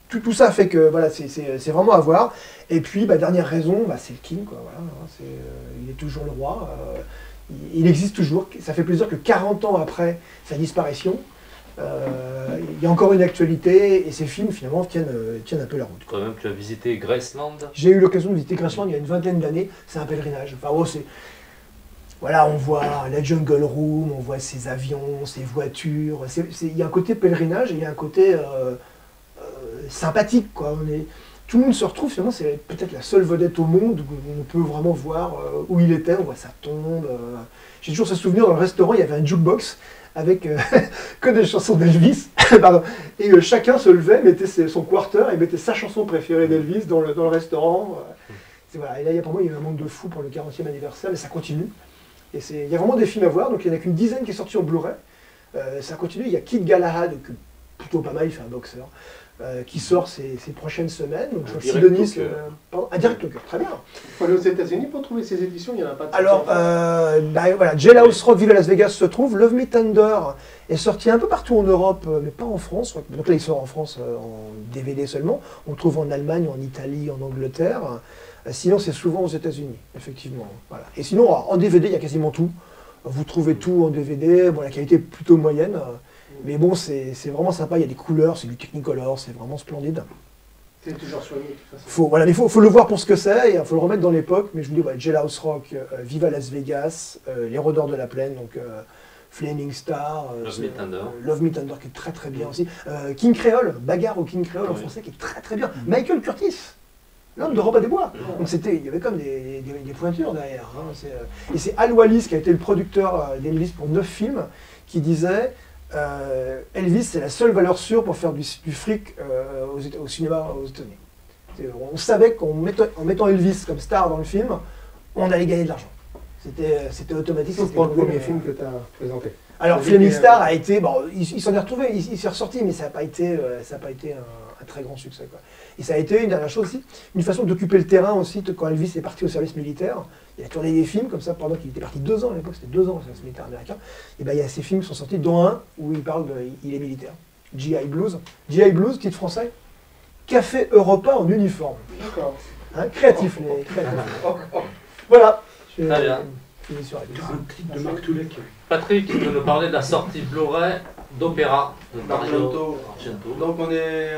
tout ça fait que voilà, c'est vraiment à voir. Et puis, dernière raison, c'est le King, quoi. Voilà, il est toujours le roi, il existe toujours. Ça fait plaisir que 40 ans après sa disparition, il y a encore une actualité et ces films finalement tiennent un peu la route. Quand même, tu as visité Graceland. J'ai eu l'occasion de visiter Graceland il y a une vingtaine d'années, c'est un pèlerinage. Enfin, voilà, on voit la Jungle Room, on voit ses avions, ses voitures. Il y a un côté pèlerinage et il y a un côté sympathique, quoi. Tout le monde se retrouve, finalement, c'est peut-être la seule vedette au monde où on peut vraiment voir où il était, on voit sa tombe. J'ai toujours ce souvenir, dans le restaurant, il y avait un jukebox avec que des chansons d'Elvis. Et chacun se levait, mettait son quarter et mettait sa chanson préférée d'Elvis dans le restaurant. Voilà. Et là, pour moi, il y a eu un monde de fou pour le 40e anniversaire, mais ça continue. Et il y a vraiment des films à voir, donc il n'y en a qu'une dizaine qui est sorti en Blu-ray. Ça continue, il y a Kid Galahad, plutôt pas mal, il fait un boxeur, qui sort ces prochaines semaines. Donc, Sidonis, un direct au cœur, très bien. Il faut aller aux États-Unis pour trouver ces éditions, il n'y en a pas de... Alors, voilà, Jailhouse Rock, Viva Las Vegas se trouve, Love Me Tender est sorti un peu partout en Europe, mais pas en France. Donc là, il sort en France en DVD seulement. On le trouve en Allemagne, en Italie, en Angleterre. Sinon, c'est souvent aux États-Unis, effectivement. Voilà. Et sinon, en DVD, il y a quasiment tout. Vous trouvez tout en DVD. Bon, la qualité est plutôt moyenne. Mais bon, c'est vraiment sympa, il y a des couleurs, c'est du Technicolor, c'est vraiment splendide. C'est toujours soigné, de toute façon. Voilà, mais il faut le voir pour ce que c'est, il faut le remettre dans l'époque. Mais je vous dis, Jailhouse Rock, Viva Las Vegas, Les Rôdeurs de la Plaine, donc Flaming Star, Love Me Tender, qui est très très bien aussi. King Creole, Bagarre au King Creole en français, qui est très très bien. Michael Curtis, l'homme de Robin des Bois. Donc il y avait comme des pointures derrière. Hein. Et c'est Al Wallis, qui a été le producteur d'Elvis pour 9 films, qui disait... Elvis, c'est la seule valeur sûre pour faire du fric au cinéma aux États-Unis. On savait qu'en mettant Elvis comme star dans le film, on allait gagner de l'argent. C'était automatique. C'est pour le premier film que tu as présenté. Alors, Flaming Star a été, il s'en est retrouvé, il s'est ressorti, mais ça n'a pas été un très grand succès, quoi. Et ça a été, une dernière chose aussi, une façon d'occuper le terrain aussi, quand Elvis est parti au service militaire. Il a tourné des films comme ça pendant qu'il était parti 2 ans à l'époque, c'était 2 ans au service militaire américain. Et il y a ces films qui sont sortis, dont un où il parle il est militaire. G.I. Blues. G.I. Blues, titre français, Café Europa en uniforme. D'accord. Hein, créatif, les créatifs. Voilà. Très bien. Un clip de Marc Toulek. Patrick, tu veux nous parler de la sortie Blu-ray d'Opéra de Argento. Donc on est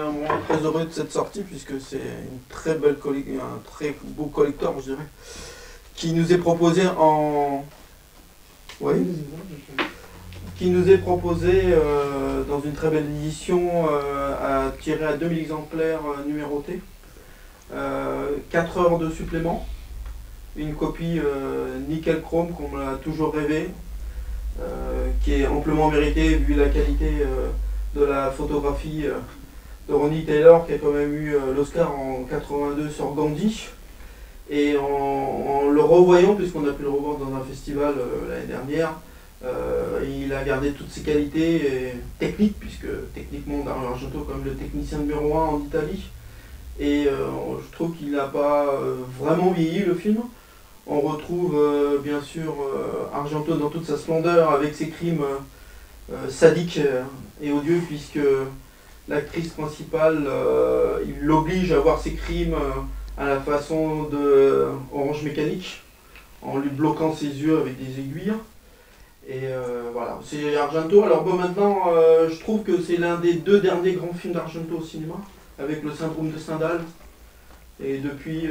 très heureux de cette sortie puisque c'est une très belle un très beau collector, je dirais, qui nous est proposé qui nous est proposé dans une très belle édition tirée à 2000 exemplaires numérotés, 4 heures de supplément. une copie nickel chrome qu'on a toujours rêvé, qui est amplement méritée vu la qualité de la photographie de Ronnie Taylor, qui a quand même eu l'Oscar en 82 sur Gandhi. Et en le revoyant, puisqu'on a pu le revoir dans un festival l'année dernière, il a gardé toutes ses qualités techniques, puisque techniquement Dario Argento est quand même le technicien numéro 1 en Italie. Et je trouve qu'il n'a pas vraiment vieilli le film. On retrouve bien sûr Argento dans toute sa splendeur avec ses crimes sadiques et odieux, puisque l'actrice principale, il l'oblige à voir ses crimes à la façon de Orange Mécanique, en lui bloquant ses yeux avec des aiguilles. Et voilà, c'est Argento. Alors bon, maintenant, je trouve que c'est l'un des 2 derniers grands films d'Argento au cinéma, avec le syndrome de Stendhal. Et depuis,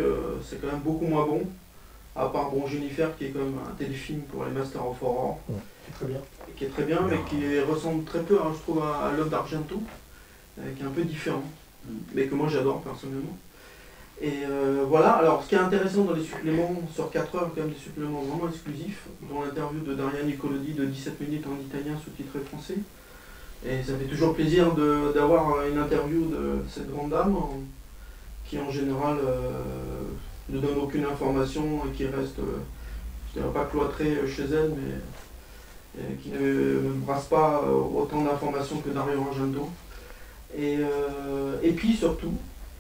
c'est quand même beaucoup moins bon, à part bon, Jennifer, qui est quand même un téléfilm pour les Masters of Horror. Qui est très bien, mais qui ressemble très peu, hein, je trouve, à l'œuvre d'Argento, qui est un peu différent, mais que moi j'adore personnellement. Et voilà, alors ce qui est intéressant dans les suppléments, sur 4 heures, quand même des suppléments vraiment exclusifs, dont l'interview de Daria Nicolodi de 17 minutes en italien sous-titré français. Et ça fait toujours plaisir d'avoir une interview de cette grande dame, qui en général ne donne aucune information et qui reste, je dirais pas cloîtrée chez elle, mais qui ne brasse pas autant d'informations que Dario Argento. Et puis surtout,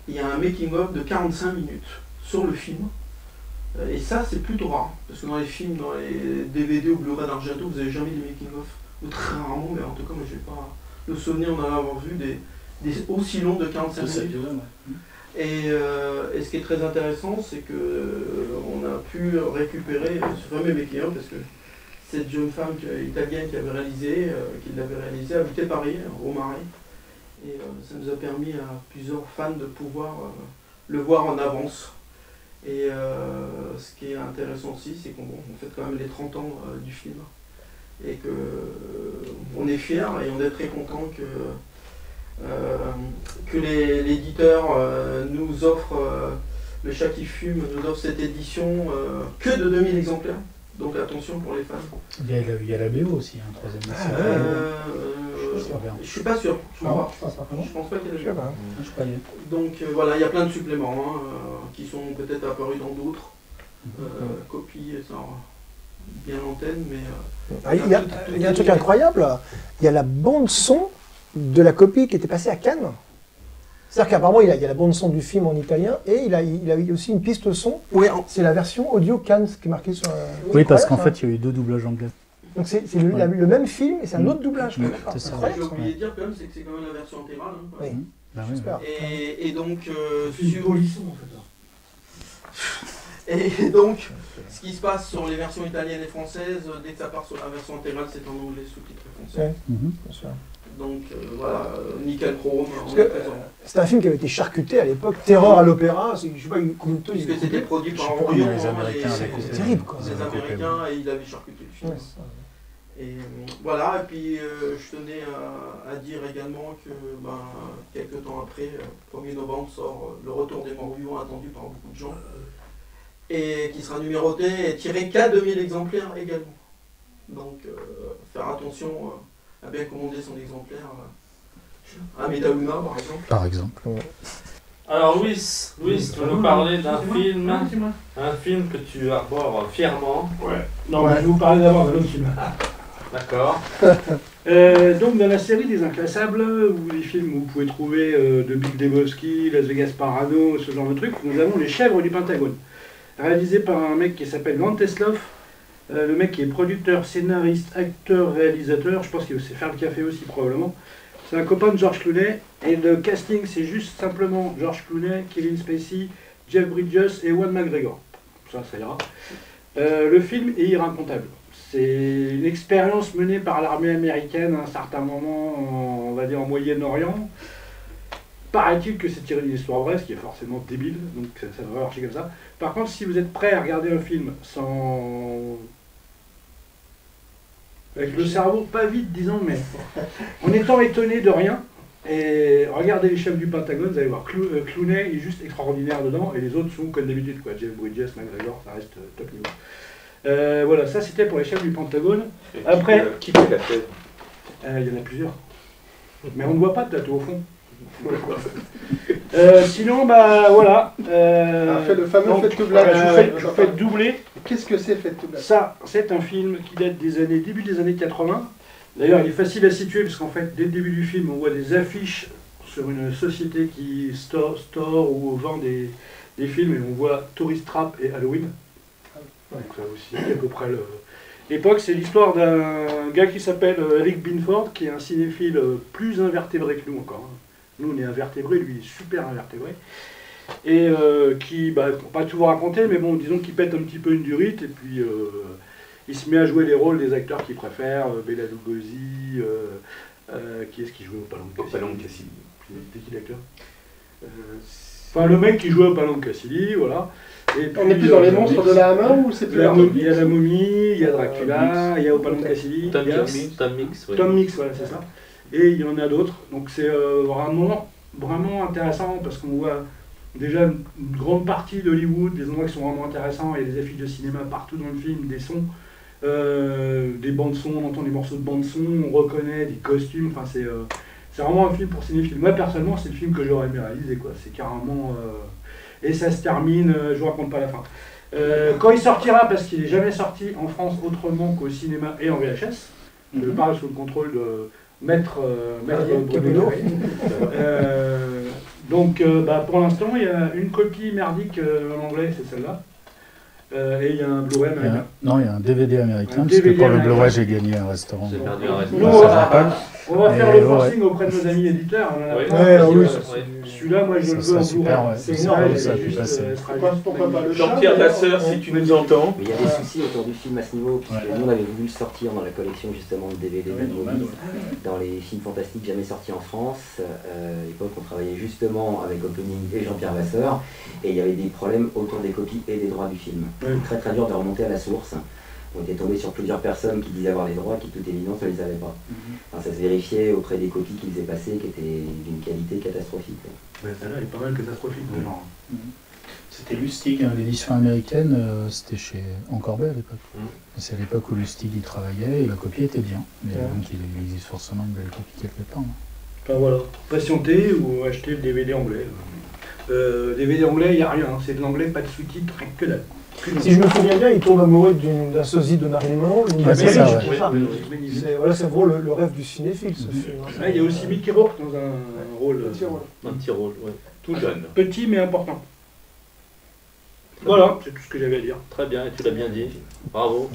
il y a un making-of de 45 minutes sur le film. Et ça, c'est plutôt rare. Parce que dans les films, dans les DVD ou Blu-ray d'Argento, vous n'avez jamais des making-of. Ou très rarement, mais en tout cas, moi, je n'ai pas le souvenir d'en avoir vu des aussi longs de 45 minutes. Et ce qui est très intéressant, c'est qu'on a pu récupérer ce fameux making-of, parce que cette jeune femme italienne qui l'avait réalisé, habitait Paris, au Marais. Et ça nous a permis à plusieurs fans de pouvoir le voir en avance. Et ce qui est intéressant aussi, c'est qu'on fête quand même les 30 ans du film. Et qu'on est fiers et on est très content que l'éditeur nous offre, Le Chat qui fume, nous offre cette édition que de 2000 exemplaires. Donc attention pour les fans. Il y a la BO aussi, un troisième. Je suis pas sûr. Je pense pas qu'il y ait la BO. Donc voilà, il y a plein de suppléments qui sont peut-être apparus dans d'autres copies, ça bien l'antenne, mais... il y a un truc incroyable, il y a la bande-son de la copie qui était passée à Cannes. C'est-à-dire qu'apparemment, il y a la bande-son du film en italien et il a eu aussi une piste son. Oui, c'est la version audio Cannes qui est marquée sur... Oui, parce qu'en fait, il y a eu 2 doublages anglais. Donc c'est le même film et c'est un autre doublage. C'est ça. J'ai oublié de dire quand même, c'est que c'est quand même la version intégrale. Hein, oui, j'espère. Et donc... sur polisson, en fait. Et donc, ce qui se passe sur les versions italiennes et françaises, dès que ça part sur la version intégrale, c'est en anglais sous-titré français. Bien sûr. Donc voilà, nickel chrome. C'est un film qui avait été charcuté à l'époque, Terror à l'opéra, je sais pas combien de temps. Puisque c'était produit par Orion, les Américains. C'est terrible quoi. Les Américains, et il avait charcuté le film. Et voilà, et puis je tenais à dire également que quelques temps après, 1er novembre, sort Le Retour des Morts Vivants, attendu par beaucoup de gens, et qui sera numéroté et tiré qu'à 2000 exemplaires également. Donc faire attention à bien commander son exemplaire à Medaluna par exemple. Alors Louis, tu vas nous parler d'un film, que tu arbores fièrement. Ouais. Non, je vais vous parler d'abord d'un autre film. D'accord. Donc dans la série des Inclassables, ou les films où vous pouvez trouver de Big Lebowski, Las Vegas Parano, ce genre de trucs, nous avons Les Chèvres du Pentagone, réalisé par un mec qui s'appelle Grant Heslov. Le mec qui est producteur, scénariste, acteur, réalisateur, je pense qu'il sait faire le café aussi probablement. C'est un copain de George Clooney, et le casting c'est juste simplement George Clooney, Kevin Spacey, Jeff Bridges et Ewan McGregor. Ça ira. Le film est irracontable. C'est une expérience menée par l'armée américaine à un certain moment, on va dire en Moyen-Orient. Paraît-il que c'est tiré d'une histoire vraie, ce qui est forcément débile, donc ça devrait marcher comme ça. Par contre, si vous êtes prêt à regarder un film avec le cerveau pas vide, disons, mais en étant étonné de rien, Et regardez Les Chefs du Pentagone, vous allez voir, Clooney est juste extraordinaire dedans, et les autres sont comme d'habitude, quoi. Jeff Bridges, McGregor, ça reste top niveau. Voilà, ça c'était pour Les Chefs du Pentagone. Après, qui fait la tête? Il y en a plusieurs. Mais on ne voit pas de tatou au fond. Sinon, bah voilà. Fait le fameux donc, fait doublage. je fais doubler. Qu'est-ce que c'est le fait doublage? Ça, c'est un film qui date début des années 80. D'ailleurs, il est facile à situer parce qu'en fait, dès le début du film, on voit des affiches sur une société qui store ou vend des films, et on voit Tourist Trap et Halloween. Donc ça aussi, à peu près l'époque. C'est l'histoire d'un gars qui s'appelle Eric Binford, qui est un cinéphile plus invertébré que nous encore. Nous, on est invertébrés, lui, il est super invertébré. Et qui, bah, pas tout vous raconter, mais bon, disons qu'il pète un petit peu une durite, et puis il se met à jouer les rôles des acteurs qu'il préfère, Bela Lugosi, qui est-ce qui jouait au Palon de Cassini? C'était qui l'acteur? Enfin, le mec qui jouait au Palon de Cassini, voilà. Et puis, on est plus dans les monstres de la Hammer ou c'est plus il y a la momie, il y a Dracula, il y a au Palon de Cassini, Tom Mix, oui. Tom Mix, voilà, c'est ça. Et il y en a d'autres. Donc c'est vraiment intéressant parce qu'on voit déjà une grande partie d'Hollywood, des endroits qui sont vraiment intéressants. Il y a des affiches de cinéma partout dans le film, des sons, des bandes-sons, on entend des morceaux de bandes-son, on reconnaît des costumes. Enfin, c'est vraiment un film pour cinéphiles. Moi, personnellement, c'est le film que j'aurais aimé réaliser, quoi. C'est carrément... Et ça se termine, je vous raconte pas la fin. Quand il sortira, parce qu'il n'est jamais sorti en France autrement qu'au cinéma et en VHS, je parle sous le contrôle de Maître Bruno. Donc, bah, pour l'instant, il y a une copie merdique en anglais, c'est celle-là. Et il y a un Blu-ray américain. Non, il y a un DVD américain, parce que pour le Blu-ray, j'ai gagné un restaurant. J'ai perdu un restaurant. On va faire le forcing auprès de nos amis éditeurs. Celui-là, moi, je le veux en Blu-ray. C'est énorme, ça peut passer. Pourquoi pas le Jean-Pierre Lasseur, si tu nous entends. Mais il y a des soucis autour du film à ce niveau, puisque nous, on avait voulu le sortir dans la collection justement de DVD de Movies, dans les films fantastiques jamais sortis en France. À l'époque, on travaillait justement avec Opening et Jean-Pierre Lasseur, et il y avait des problèmes autour des copies et des droits du film. Très très dur de remonter à la source. On était tombé sur plusieurs personnes qui disaient avoir les droits, qui de toute évidence ne les avaient pas. Enfin, ça se vérifiait auprès des copies qu'ils faisaient passer, qui étaient d'une qualité catastrophique. Celle-là est pas mal catastrophique. C'était Lustig, l'édition américaine, c'était chez Encorbet à l'époque. C'est à l'époque où Lustig y travaillait et la copie était bien. Mais donc il existe forcément une belle copie quelque part. Enfin voilà, patienter ou acheter le DVD anglais. DVD anglais, il n'y a rien, c'est de l'anglais, pas de sous-titres, que dalle. Si je me souviens bien, il tombe amoureux d'un sosie de Marilyn Monroe. C'est ça, voilà, c'est vraiment le rêve du cinéphile, ce film. Là, il y a aussi Mickey Rourke dans un rôle. Un petit rôle, oui. Tout jeune. Petit mais important. Voilà, c'est tout ce que j'avais à dire. Très bien, et tu l'as bien dit. Bravo.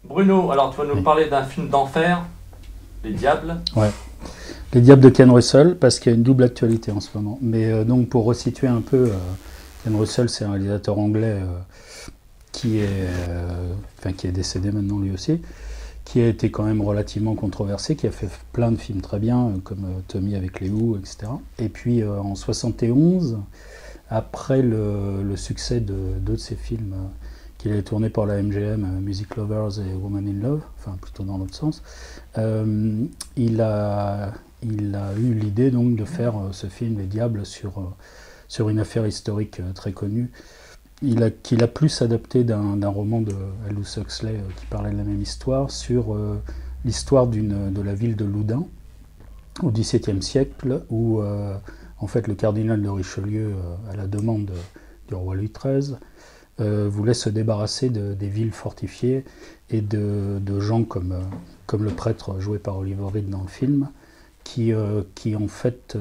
Bruno, alors tu vas nous parler d'un film d'enfer, Les Diables. Ouais. Les Diables de Ken Russell, parce qu'il y a une double actualité en ce moment. Mais donc pour resituer un peu, Ken Russell, c'est un réalisateur anglais qui est décédé maintenant lui aussi, qui a été quand même relativement controversé, qui a fait plein de films très bien, comme Tommy avec les Who, etc. Et puis en 71, après le succès de deux de ses films qu'il avait tournés pour la MGM, Music Lovers et Woman in Love, enfin plutôt dans l'autre sens, il a eu l'idée donc de faire ce film Les Diables sur une affaire historique très connue, qu'il a plus adapté d'un roman de Aldous Huxley qui parlait de la même histoire, sur l'histoire de la ville de Loudun au XVIIe siècle, où en fait le cardinal de Richelieu, à la demande du roi Louis XIII, voulait se débarrasser des villes fortifiées et de gens comme le prêtre joué par Oliver Reed dans le film, qui en fait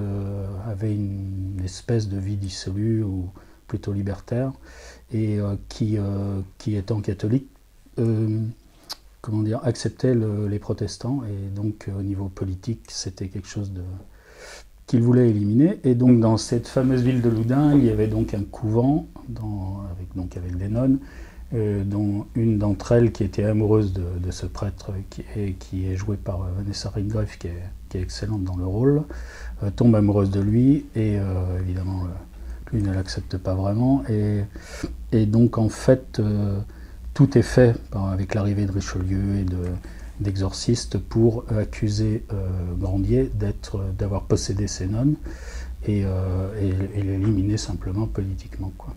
avait une espèce de vie dissolue ou plutôt libertaire, et qui étant catholique, acceptait les protestants, et donc au niveau politique c'était quelque chose qu'il voulait éliminer. Et donc dans cette fameuse ville de Loudun, il y avait donc un couvent avec des nonnes, dont une d'entre elles qui était amoureuse de ce prêtre qui est joué par Vanessa Redgrave, qui est excellente dans le rôle, tombe amoureuse de lui, et évidemment lui ne l'accepte pas vraiment, et donc en fait tout est fait avec l'arrivée de Richelieu et d'exorciste pour accuser Grandier d'avoir possédé ces nonnes et l'éliminer simplement politiquement, quoi.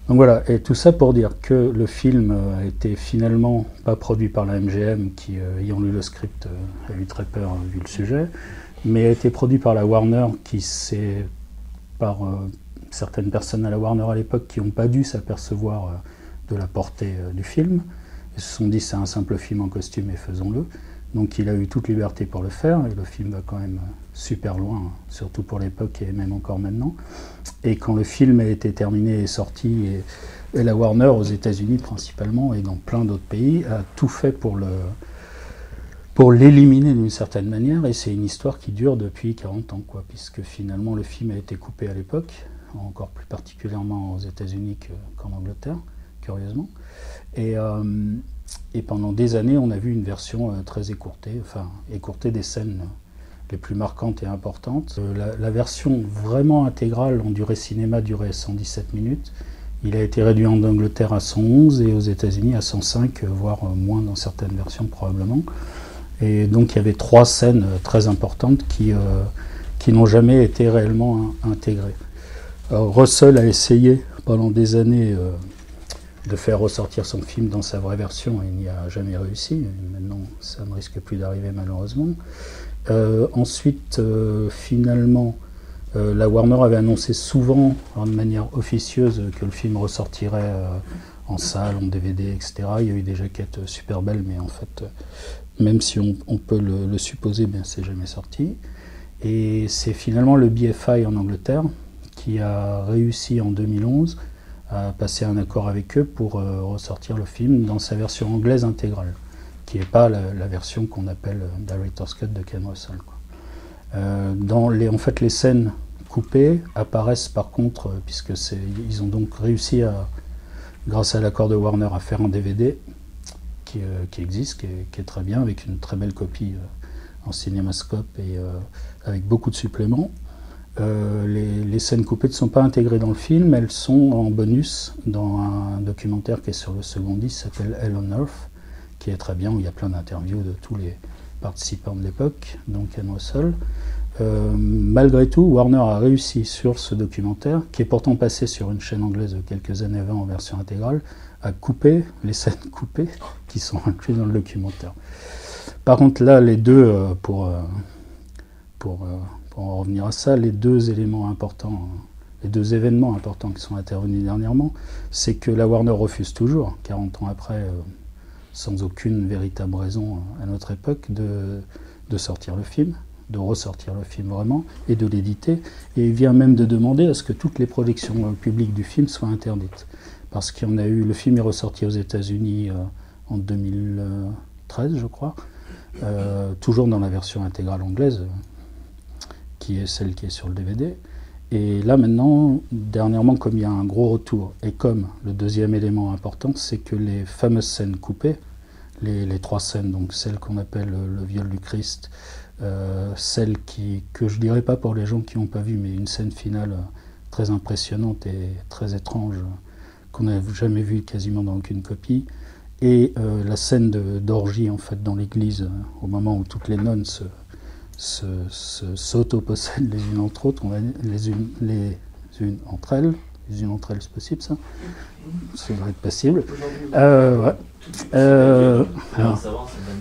Donc voilà, et tout ça pour dire que le film a été finalement pas produit par la MGM qui, ayant lu le script, a eu très peur vu le sujet, mais a été produit par la Warner qui s'est, par certaines personnes à la Warner à l'époque qui n'ont pas dû s'apercevoir de la portée du film. Ils se sont dit c'est un simple film en costume et faisons-le. Donc il a eu toute liberté pour le faire et le film va quand même super loin, surtout pour l'époque et même encore maintenant. Et quand le film a été terminé et sorti, et la Warner aux États-Unis principalement et dans plein d'autres pays a tout fait pour l'éliminer d'une certaine manière, et c'est une histoire qui dure depuis 40 ans, quoi, puisque finalement le film a été coupé à l'époque, encore plus particulièrement aux États-Unis qu'en Angleterre, curieusement. Et pendant des années, on a vu une version très écourtée, enfin écourtée des scènes les plus marquantes et importantes. La version vraiment intégrale en durée cinéma durait 117 minutes. Il a été réduit en Angleterre à 111 et aux États-Unis à 105, voire moins dans certaines versions probablement. Et donc il y avait 3 scènes très importantes qui n'ont jamais été réellement intégrées. Alors, Russell a essayé pendant des années de faire ressortir son film dans sa vraie version et il n'y a jamais réussi. Maintenant, ça ne risque plus d'arriver malheureusement. Ensuite, finalement, la Warner avait annoncé souvent, de manière officieuse, que le film ressortirait en salle, en DVD, etc. Il y a eu des jaquettes super belles, mais en fait, même si on peut le supposer, bien c'est jamais sorti. Et c'est finalement le BFI en Angleterre qui a réussi en 2011 à passer un accord avec eux pour ressortir le film dans sa version anglaise intégrale, qui n'est pas la version qu'on appelle Director's Cut de Ken Russell, quoi. En fait, les scènes coupées apparaissent par contre, ils ont donc réussi, grâce à l'accord de Warner, à faire un DVD qui existe, qui est très bien, avec une très belle copie en cinémascope et avec beaucoup de suppléments. Les scènes coupées ne sont pas intégrées dans le film, elles sont en bonus dans un documentaire qui est sur le second disque, qui s'appelle Hell on Earth, qui est très bien, où il y a plein d'interviews de tous les participants de l'époque, donc Ken Russell. Malgré tout, Warner a réussi sur ce documentaire, qui est pourtant passé sur une chaîne anglaise quelques années avant en version intégrale, à couper les scènes coupées qui sont incluses dans le documentaire. Par contre, là, les deux, pour en revenir à ça, les deux éléments importants, les deux événements importants qui sont intervenus dernièrement, c'est que la Warner refuse toujours, 40 ans après, sans aucune véritable raison à notre époque, de sortir le film, de ressortir le film vraiment, et de l'éditer, et il vient même de demander à ce que toutes les projections publiques du film soient interdites. Parce qu'il y en a eu, le film est ressorti aux États-Unis en 2013, je crois, toujours dans la version intégrale anglaise, qui est celle qui est sur le DVD. Et là maintenant, dernièrement, comme il y a un gros retour, et comme le deuxième élément important, c'est que les fameuses scènes coupées, les 3 scènes, donc celle qu'on appelle le viol du Christ, celle que je dirais pas pour les gens qui n'ont pas vu, mais une scène finale très impressionnante et très étrange, qu'on n'a jamais vue quasiment dans aucune copie, et la scène d'orgie en fait dans l'église, au moment où toutes les nonnes s'auto-possèdent les unes entre autres, on va dire, les unes entre elles, c'est possible ça? Ça devrait être possible. Ouais.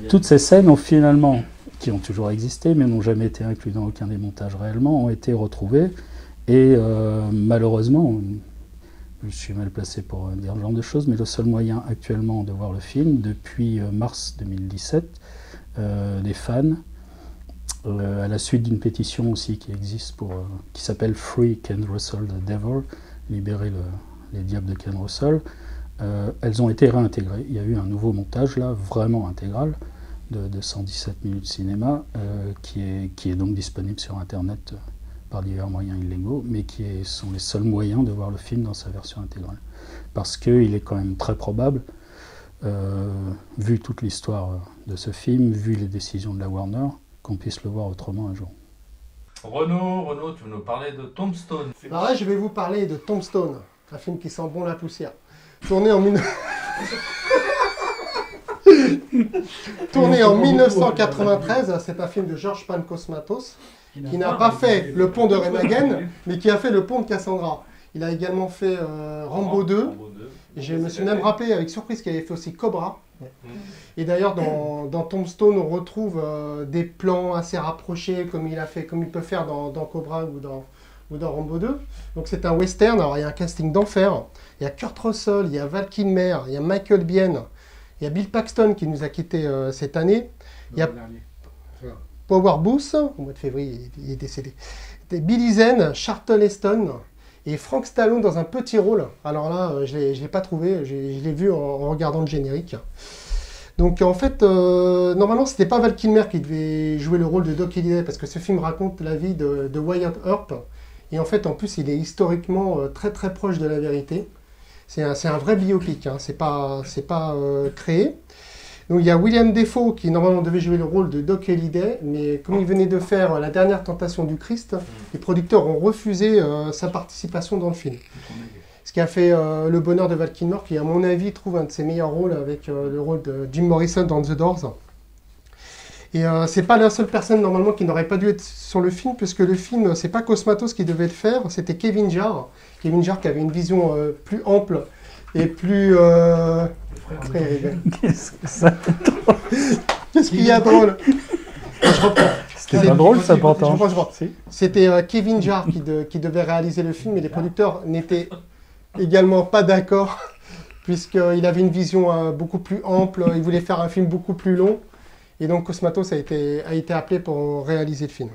Toutes ces scènes ont finalement, qui ont toujours existé, mais n'ont jamais été incluses dans aucun des montages réellement, ont été retrouvées, et malheureusement, je suis mal placé pour dire ce genre de choses, mais le seul moyen actuellement de voir le film, depuis mars 2017, des fans, à la suite d'une pétition aussi qui existe qui s'appelle Free Ken Russell the Devil, libérer les diables de Ken Russell, elles ont été réintégrées. Il y a eu un nouveau montage là, vraiment intégral, de 117 minutes de cinéma, qui est donc disponible sur internet par divers moyens illégaux, mais sont les seuls moyens de voir le film dans sa version intégrale. Parce qu'il est quand même très probable, vu toute l'histoire de ce film, vu les décisions de la Warner, qu'on puisse le voir autrement un jour. Renaud, tu veux nous parler de Tombstone? Alors là, je vais vous parler de Tombstone, un film qui sent bon la poussière. Tourné en 19... Tourné en 1993, c'est un film de George Pankosmatos, qui n'a pas fait le pont de Remagen, mais qui a fait le pont de Cassandra. Il a également fait Rambo 2, et je me suis même rappelé avec surprise qu'il avait fait aussi Cobra. Et d'ailleurs, dans Tombstone, on retrouve des plans assez rapprochés, comme il peut faire dans Cobra ou dans Rambo 2. Donc c'est un western, alors il y a un casting d'enfer. Il y a Kurt Russell, il y a Val Kilmer, il y a Michael Biehn, il y a Bill Paxton qui nous a quittés cette année. Il y a Power Booth, au mois de février, il est décédé. Billy Zane, Charlton Heston et Frank Stallone dans un petit rôle. Alors là, je ne l'ai pas trouvé, je l'ai vu en regardant le générique. Donc en fait, normalement, c'était pas Val Kilmer qui devait jouer le rôle de Doc Holliday, parce que ce film raconte la vie de Wyatt Earp. Et en fait, en plus, il est historiquement très très proche de la vérité. C'est un vrai biopic, hein. C'est pas créé. Donc il y a William Dafoe qui normalement devait jouer le rôle de Doc Holliday, mais comme il venait de faire La dernière tentation du Christ, les producteurs ont refusé sa participation dans le film. Ce qui a fait le bonheur de Val Kilmer, qui à mon avis trouve un de ses meilleurs rôles avec le rôle de Jim Morrison dans The Doors. Et c'est pas la seule personne normalement qui n'aurait pas dû être sur le film, puisque le film, c'est pas Cosmatos qui devait le faire, c'était Kevin Jarre. Kevin Jarre qui avait une vision plus ample et plus... Qu'est-ce que ça Qu'est-ce qu'il y a drôle? Je reprends. C'était pas drôle ça pourtant. C'était Kevin Jarre qui devait réaliser le film, et les producteurs n'étaient également pas d'accord, puisqu'il avait une vision beaucoup plus ample, il voulait faire un film beaucoup plus long. Et donc Cosmatos a été appelé pour réaliser le film.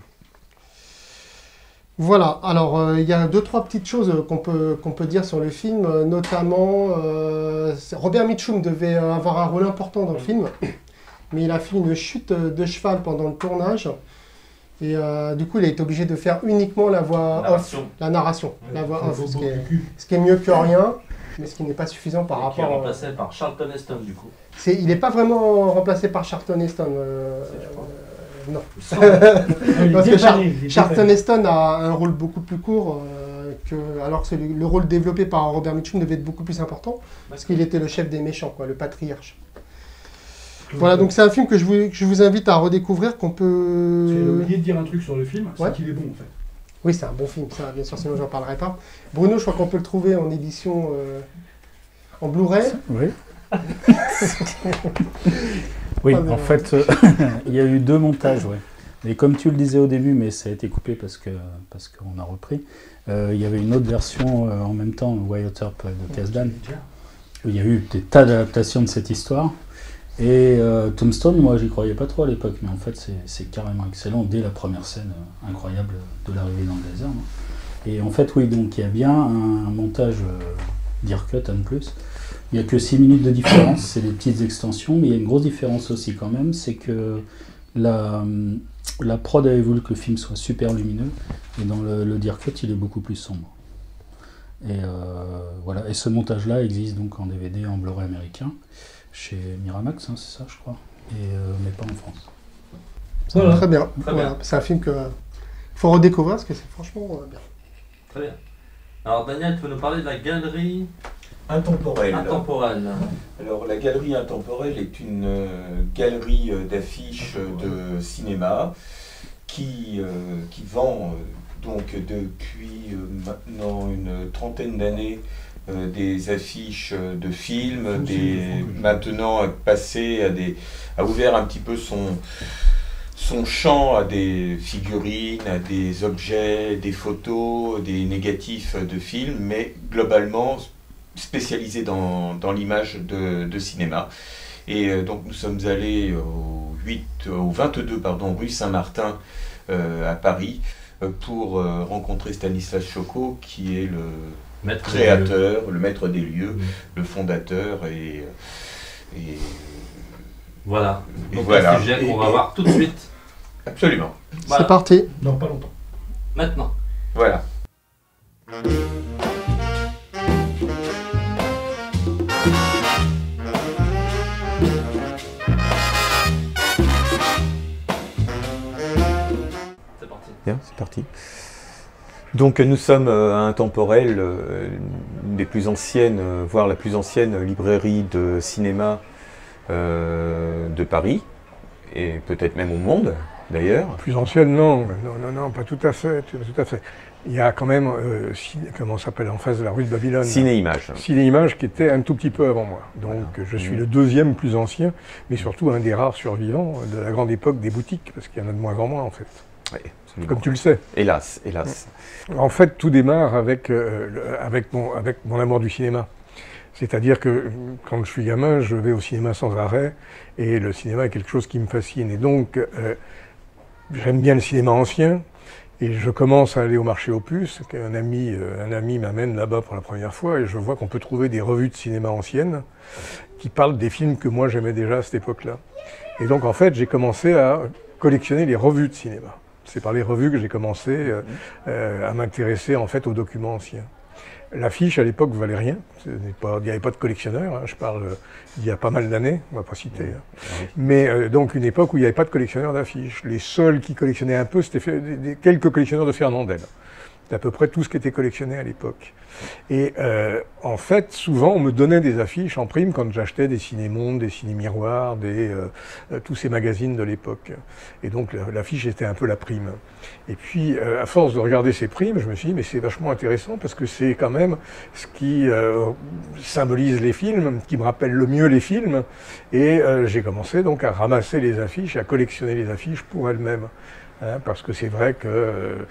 Voilà, alors il y a 2-3 petites choses qu'on peut dire sur le film, notamment Robert Mitchum devait avoir un rôle important dans le film, mais il a fait une chute de cheval pendant le tournage, et du coup il a été obligé de faire uniquement la voix off, la narration, la voix off, ce qui est mieux que rien, mais ce qui n'est pas suffisant par rapport... Qui est remplacé par Charlton Heston du coup. Il n'est pas vraiment remplacé par Charlton Heston. Non. Parce que Charlton Heston a un rôle beaucoup plus court, alors que le rôle développé par Robert Mitchum devait être beaucoup plus important, parce qu'il était le chef des méchants, quoi, le patriarche. Voilà, donc c'est un film que je vous invite à redécouvrir, qu'on peut... J'ai oublié de dire un truc sur le film, c'est qu'il est bon en fait. Oui, c'est un bon film, ça, bien sûr, sinon j'en parlerai pas. Bruno, je crois qu'on peut le trouver en édition en Blu-ray. Oui. Oui, en fait, il y a eu 2 montages, ouais. Et comme tu le disais au début, mais ça a été coupé parce qu'on a repris, il y avait une autre version en même temps, Wyatt Earp de Kasdan, où il y a eu des tas d'adaptations de cette histoire. Et Tombstone, moi j'y croyais pas trop à l'époque, mais en fait c'est carrément excellent dès la première scène incroyable de l'arrivée dans le désert. Et en fait, oui, donc il y a bien un montage Dear Cut en plus. Il n'y a que 6 minutes de différence, c'est des petites extensions, mais il y a une grosse différence aussi quand même, c'est que la prod avait voulu que le film soit super lumineux, et dans le Dear Cut, il est beaucoup plus sombre. Et voilà, et ce montage-là existe donc en DVD, en Blu-ray américain, chez Miramax, hein, c'est ça je crois, mais pas en France. Voilà. Très bien, voilà. C'est un film qu'il faut redécouvrir, parce que c'est franchement bien. Très bien. Alors Daniel, tu veux nous parler de la galerie Intemporelle. Alors la galerie Intemporelle est une galerie d'affiches de cinéma qui vend donc depuis maintenant une trentaine d'années des affiches de films, maintenant a ouvert un petit peu son champ à des figurines, à des objets, des photos, des négatifs de films, mais globalement spécialisé dans l'image de cinéma. Et donc nous sommes allés au 22 rue Saint-Martin à Paris pour rencontrer Stanislas Choco, qui est le créateur, le maître des lieux, le fondateur et voilà. Donc un sujet qu'on va voir tout de suite. Absolument. Voilà. C'est parti. Dans pas longtemps. Maintenant. Voilà. Bien, c'est parti. Donc nous sommes à Intemporelle, une des plus anciennes, voire la plus ancienne librairie de cinéma de Paris, et peut-être même au monde, d'ailleurs. Plus ancienne, non, pas tout à fait, Il y a quand même, comment ça s'appelle, en face de la rue de Babylone. Ciné-Image. Ciné-Image qui était un tout petit peu avant moi. Donc je suis le deuxième plus ancien, mais surtout un des rares survivants de la grande époque des boutiques, parce qu'il y en a de moins en moins en fait. Oui, comme tu le sais. Hélas. En fait, tout démarre avec mon amour du cinéma. C'est-à-dire que quand je suis gamin, je vais au cinéma sans arrêt, et le cinéma est quelque chose qui me fascine. Et donc, j'aime bien le cinéma ancien, et je commence à aller au marché aux puces, qu'un ami m'amène là-bas pour la première fois, et je vois qu'on peut trouver des revues de cinéma anciennes qui parlent des films que moi j'aimais déjà à cette époque-là. Et donc, en fait, j'ai commencé à collectionner les revues de cinéma. C'est par les revues que j'ai commencé à m'intéresser en fait aux documents anciens. L'affiche à l'époque ne valait rien, il n'y avait pas de collectionneur, je parle il y a pas mal d'années, on ne va pas citer. Mais donc une époque où il n'y avait pas de collectionneur d'affiches. Les seuls qui collectionnaient un peu, c'était quelques collectionneurs de Fernandel. C'est à peu près tout ce qui était collectionné à l'époque. Et en fait, souvent, on me donnait des affiches en prime quand j'achetais des Ciné-Monde, des Ciné-Miroirs, tous ces magazines de l'époque. Et donc, l'affiche était un peu la prime. Et puis, à force de regarder ces primes, je me suis dit, mais c'est vachement intéressant parce que c'est quand même ce qui symbolise les films, qui me rappelle le mieux les films. Et j'ai commencé donc à ramasser les affiches, à collectionner les affiches pour elles-mêmes. Parce que c'est vrai que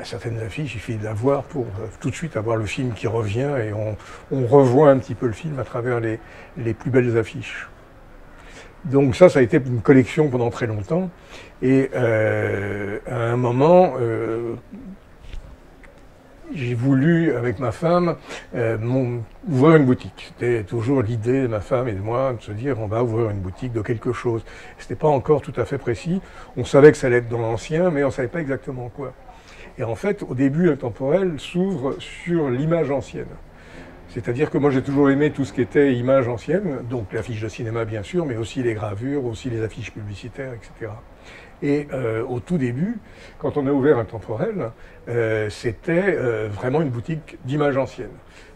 certaines affiches, il suffit de la voir pour tout de suite avoir le film qui revient et on revoit un petit peu le film à travers les plus belles affiches. Donc ça a été une collection pendant très longtemps. Et à un moment, j'ai voulu, avec ma femme, ouvrir une boutique. C'était toujours l'idée de ma femme et de moi de se dire on va ouvrir une boutique de quelque chose. C'était pas encore tout à fait précis. On savait que ça allait être dans l'ancien, mais on savait pas exactement quoi. Et en fait, au début, Intemporel s'ouvre sur l'image ancienne. C'est-à-dire que moi j'ai toujours aimé tout ce qui était image ancienne, donc l'affiche de cinéma bien sûr, mais aussi les gravures, aussi les affiches publicitaires, etc. Et au tout début, quand on a ouvert Intemporel, c'était vraiment une boutique d'images anciennes,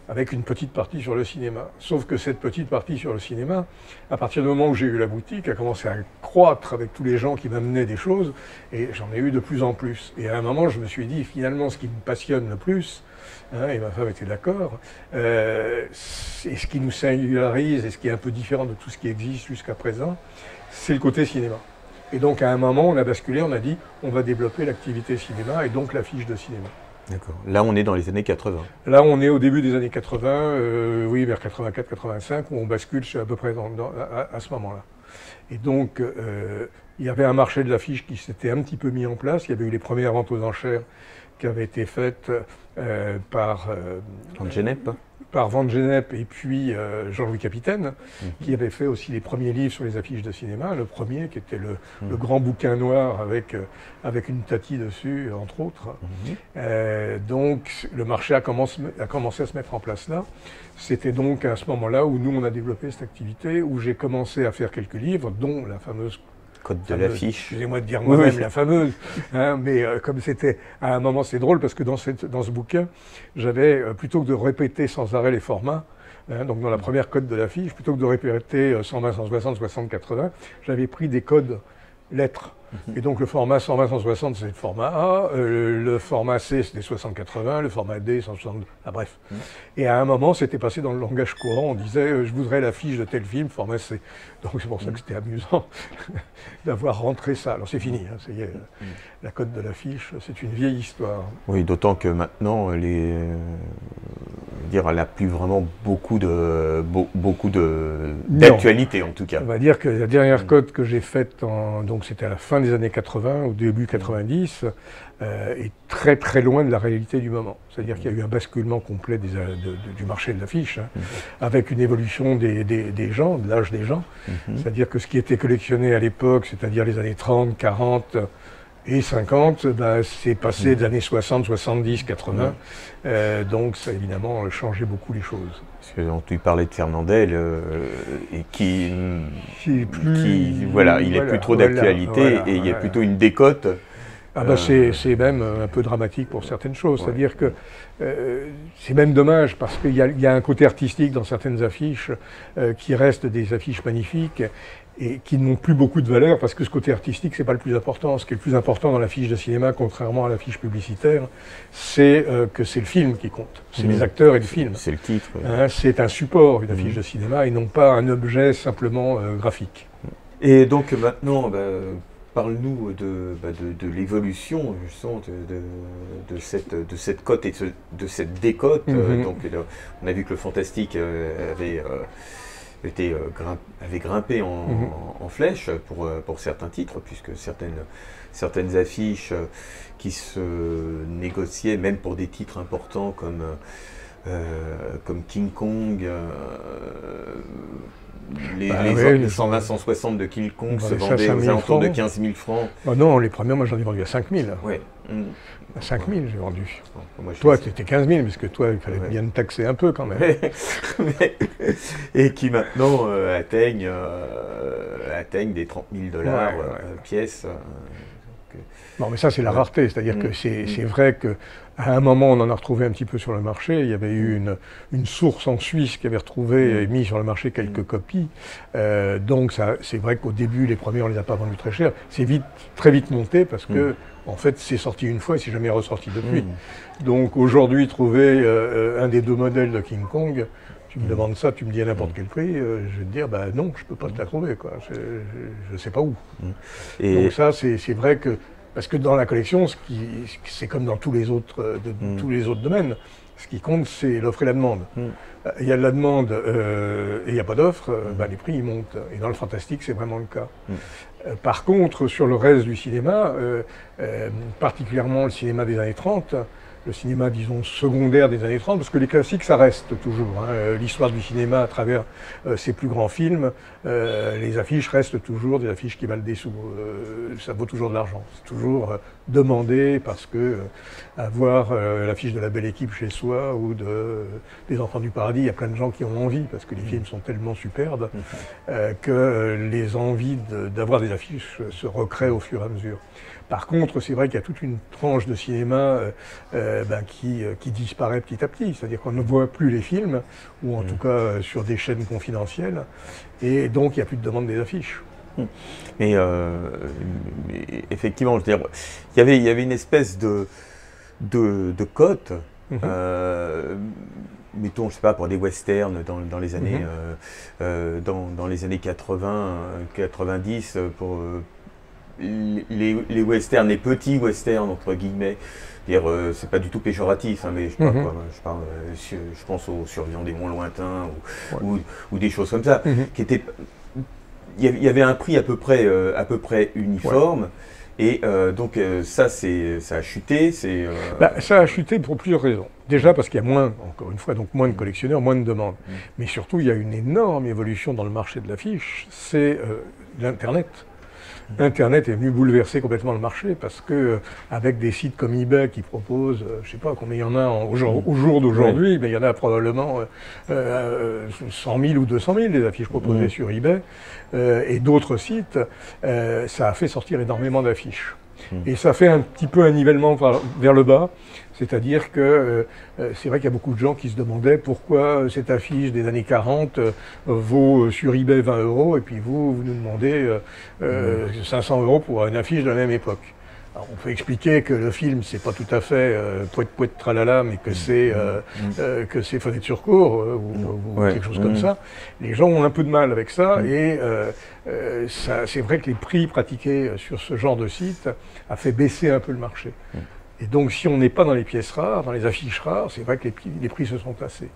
avec une petite partie sur le cinéma. Sauf que cette petite partie sur le cinéma, à partir du moment où j'ai eu la boutique, a commencé à croître avec tous les gens qui m'amenaient des choses, et j'en ai eu de plus en plus. Et à un moment, je me suis dit, finalement, ce qui me passionne le plus, et ma femme était d'accord, et ce qui nous singularise, et ce qui est un peu différent de tout ce qui existe jusqu'à présent, c'est le côté cinéma. Et donc à un moment, on a basculé, on a dit, on va développer l'activité cinéma, et donc l'affiche de cinéma. D'accord. Là, on est dans les années 80. Là, on est au début des années 80, oui, vers 84-85, où on bascule à peu près à ce moment-là. Et donc, il y avait un marché de l'affiche qui s'était un petit peu mis en place. Il y avait eu les premières ventes aux enchères qui avaient été faites par Van Gennep et puis Jean-Louis Capitaine, qui avait fait aussi les premiers livres sur les affiches de cinéma. Le premier, qui était le grand bouquin noir avec une Tati dessus, entre autres. Donc, le marché a commencé à se mettre en place là. C'était donc à ce moment-là où nous, on a développé cette activité, où j'ai commencé à faire quelques livres, dont la fameuse Code de l'affiche. Excusez-moi de dire moi-même la fameuse, mais comme c'était, à un moment c'est drôle parce que dans ce bouquin, j'avais, plutôt que de répéter sans arrêt les formats, donc dans la première code de l'affiche, plutôt que de répéter 120, 160, 60, 80, j'avais pris des codes lettres. Et donc le format 120, 160 c'est le format A, le format C c'était 60-80, le format D 160, bref. Et à un moment c'était passé dans le langage courant, on disait je voudrais l'affiche de tel film, format C. Donc c'est pour ça que c'était amusant d'avoir rentré ça. Alors c'est fini, ça y est, la code de l'affiche, c'est une vieille histoire. Oui, d'autant que maintenant, elle n'a plus vraiment beaucoup d'actualité en tout cas. On va dire que la dernière code que j'ai faite, donc c'était à la fin des années 80, au début 90, est très très loin de la réalité du moment. C'est-à-dire qu'il y a eu un basculement complet du marché de l'affiche, avec une évolution des gens, de l'âge des gens. C'est-à-dire que ce qui était collectionné à l'époque, c'est-à-dire les années 30, 40 et 50, c'est passé des années 60, 70, 80. Donc ça a évidemment changé beaucoup les choses. Parce que tu parlais de Fernandel, et il n'est plus trop d'actualité, et il y a plutôt une décote Ah bah c'est même un peu dramatique pour certaines choses, c'est-à-dire que c'est même dommage parce qu'il y a un côté artistique dans certaines affiches qui restent des affiches magnifiques et qui n'ont plus beaucoup de valeur parce que ce côté artistique, c'est pas le plus important. Ce qui est le plus important dans l'affiche de cinéma, contrairement à l'affiche publicitaire, c'est que c'est le film qui compte. C'est les acteurs et le film. C'est le titre. Hein, c'est un support, une affiche de cinéma, et non pas un objet simplement graphique. Et donc maintenant, parle-nous de l'évolution justement de cette cote et de cette décote. Donc, on a vu que le fantastique avait grimpé en flèche pour certains titres, puisque certaines affiches qui se négociaient, même pour des titres importants comme King Kong, les 120-160 de King Kong se vendaient aux alentours de 15 000 francs. Oh non, les premiers, moi j'en ai vendu à 5 000. Ouais. À 5 000 j'ai vendu. Moi, toi, tu étais 15 000, parce que toi, il fallait bien te taxer un peu quand même. Et qui maintenant atteignent des 30 000 $ pièce. Non, mais ça, c'est la rareté. C'est-à-dire que c'est vrai qu'à un moment, on en a retrouvé un petit peu sur le marché. Il y avait eu une source en Suisse qui avait retrouvé et mis sur le marché quelques copies. Donc, c'est vrai qu'au début, les premiers, on ne les a pas vendus très cher. C'est très vite monté parce que, en fait, c'est sorti une fois et c'est jamais ressorti depuis. Donc, aujourd'hui, trouver un des deux modèles de King Kong, tu me demandes ça, tu me dis à n'importe quel prix, je vais te dire, non, je ne peux pas te la trouver, quoi. Je ne sais pas où. Et donc ça, c'est vrai que, parce que dans la collection, c'est comme dans tous les autres domaines, ce qui compte, c'est l'offre et la demande. Il y a de la demande et il n'y a pas d'offre, les prix ils montent. Et dans le fantastique, c'est vraiment le cas. Par contre, sur le reste du cinéma, particulièrement le cinéma des années 30, le cinéma, disons, secondaire des années 30, parce que les classiques, ça reste toujours. L'histoire du cinéma à travers ses plus grands films, les affiches restent toujours des affiches qui valent des sous. Ça vaut toujours de l'argent. C'est toujours demandé parce que avoir l'affiche de La Belle Équipe chez soi ou des Enfants du Paradis, il y a plein de gens qui ont envie, parce que les films sont tellement superbes que les envies d'avoir des affiches se recréent au fur et à mesure. Par contre, c'est vrai qu'il y a toute une tranche de cinéma qui disparaît petit à petit. C'est-à-dire qu'on ne voit plus les films, ou en tout cas sur des chaînes confidentielles, et donc il n'y a plus de demande des affiches. Mais effectivement, je veux dire, il y avait une espèce de cote, mettons, je sais pas, pour des westerns dans les années, dans les années 80, 90, pour les westerns, les petits westerns entre guillemets, c'est pas du tout péjoratif, mais je pense aux Survivants des Monts Lointains ou des choses comme ça, qui étaient, il y avait un prix à peu près uniforme. Et donc ça a chuté. Ça a chuté pour plusieurs raisons. Déjà parce qu'il y a moins, encore une fois, donc moins de collectionneurs, moins de demandes. Mais surtout, il y a une énorme évolution dans le marché de l'affiche, c'est l'Internet. Internet est venu bouleverser complètement le marché parce que avec des sites comme eBay qui proposent, je ne sais pas combien il y en a au jour d'aujourd'hui, mais il y en a probablement 100 000 ou 200 000 des affiches proposées sur eBay, et d'autres sites, ça a fait sortir énormément d'affiches. Et ça fait un petit peu un nivellement vers le bas, c'est-à-dire que c'est vrai qu'il y a beaucoup de gens qui se demandaient pourquoi cette affiche des années 40 vaut sur eBay 20 € et puis vous nous demandez 500 € pour une affiche de la même époque. Alors, on peut expliquer que le film, c'est pas tout à fait poète poète tralala, mais que c'est Fenêtre sur cour ou quelque chose comme ça. Les gens ont un peu de mal avec ça et c'est vrai que les prix pratiqués sur ce genre de site a fait baisser un peu le marché. Et donc, si on n'est pas dans les pièces rares, dans les affiches rares, c'est vrai que les prix se sont tassés.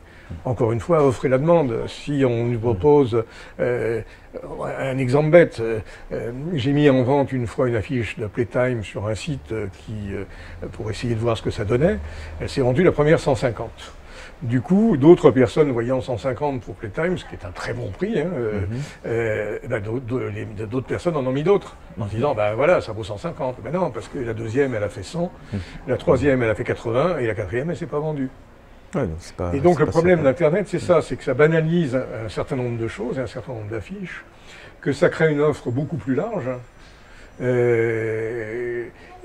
Encore une fois, offre et la demande. Si on nous propose un exemple bête, j'ai mis en vente une fois une affiche de Playtime sur un site pour essayer de voir ce que ça donnait. Elle s'est vendue la première 150. Du coup, d'autres personnes voyant 150 pour Playtime, ce qui est un très bon prix, d'autres personnes en ont mis d'autres, en disant, voilà, ça vaut 150. Ben non, parce que la deuxième, elle a fait 100, la troisième, elle a fait 80, et la quatrième, elle ne s'est pas vendue. Et donc le problème d'Internet, c'est ça, c'est que ça banalise un certain nombre de choses, un certain nombre d'affiches, que ça crée une offre beaucoup plus large,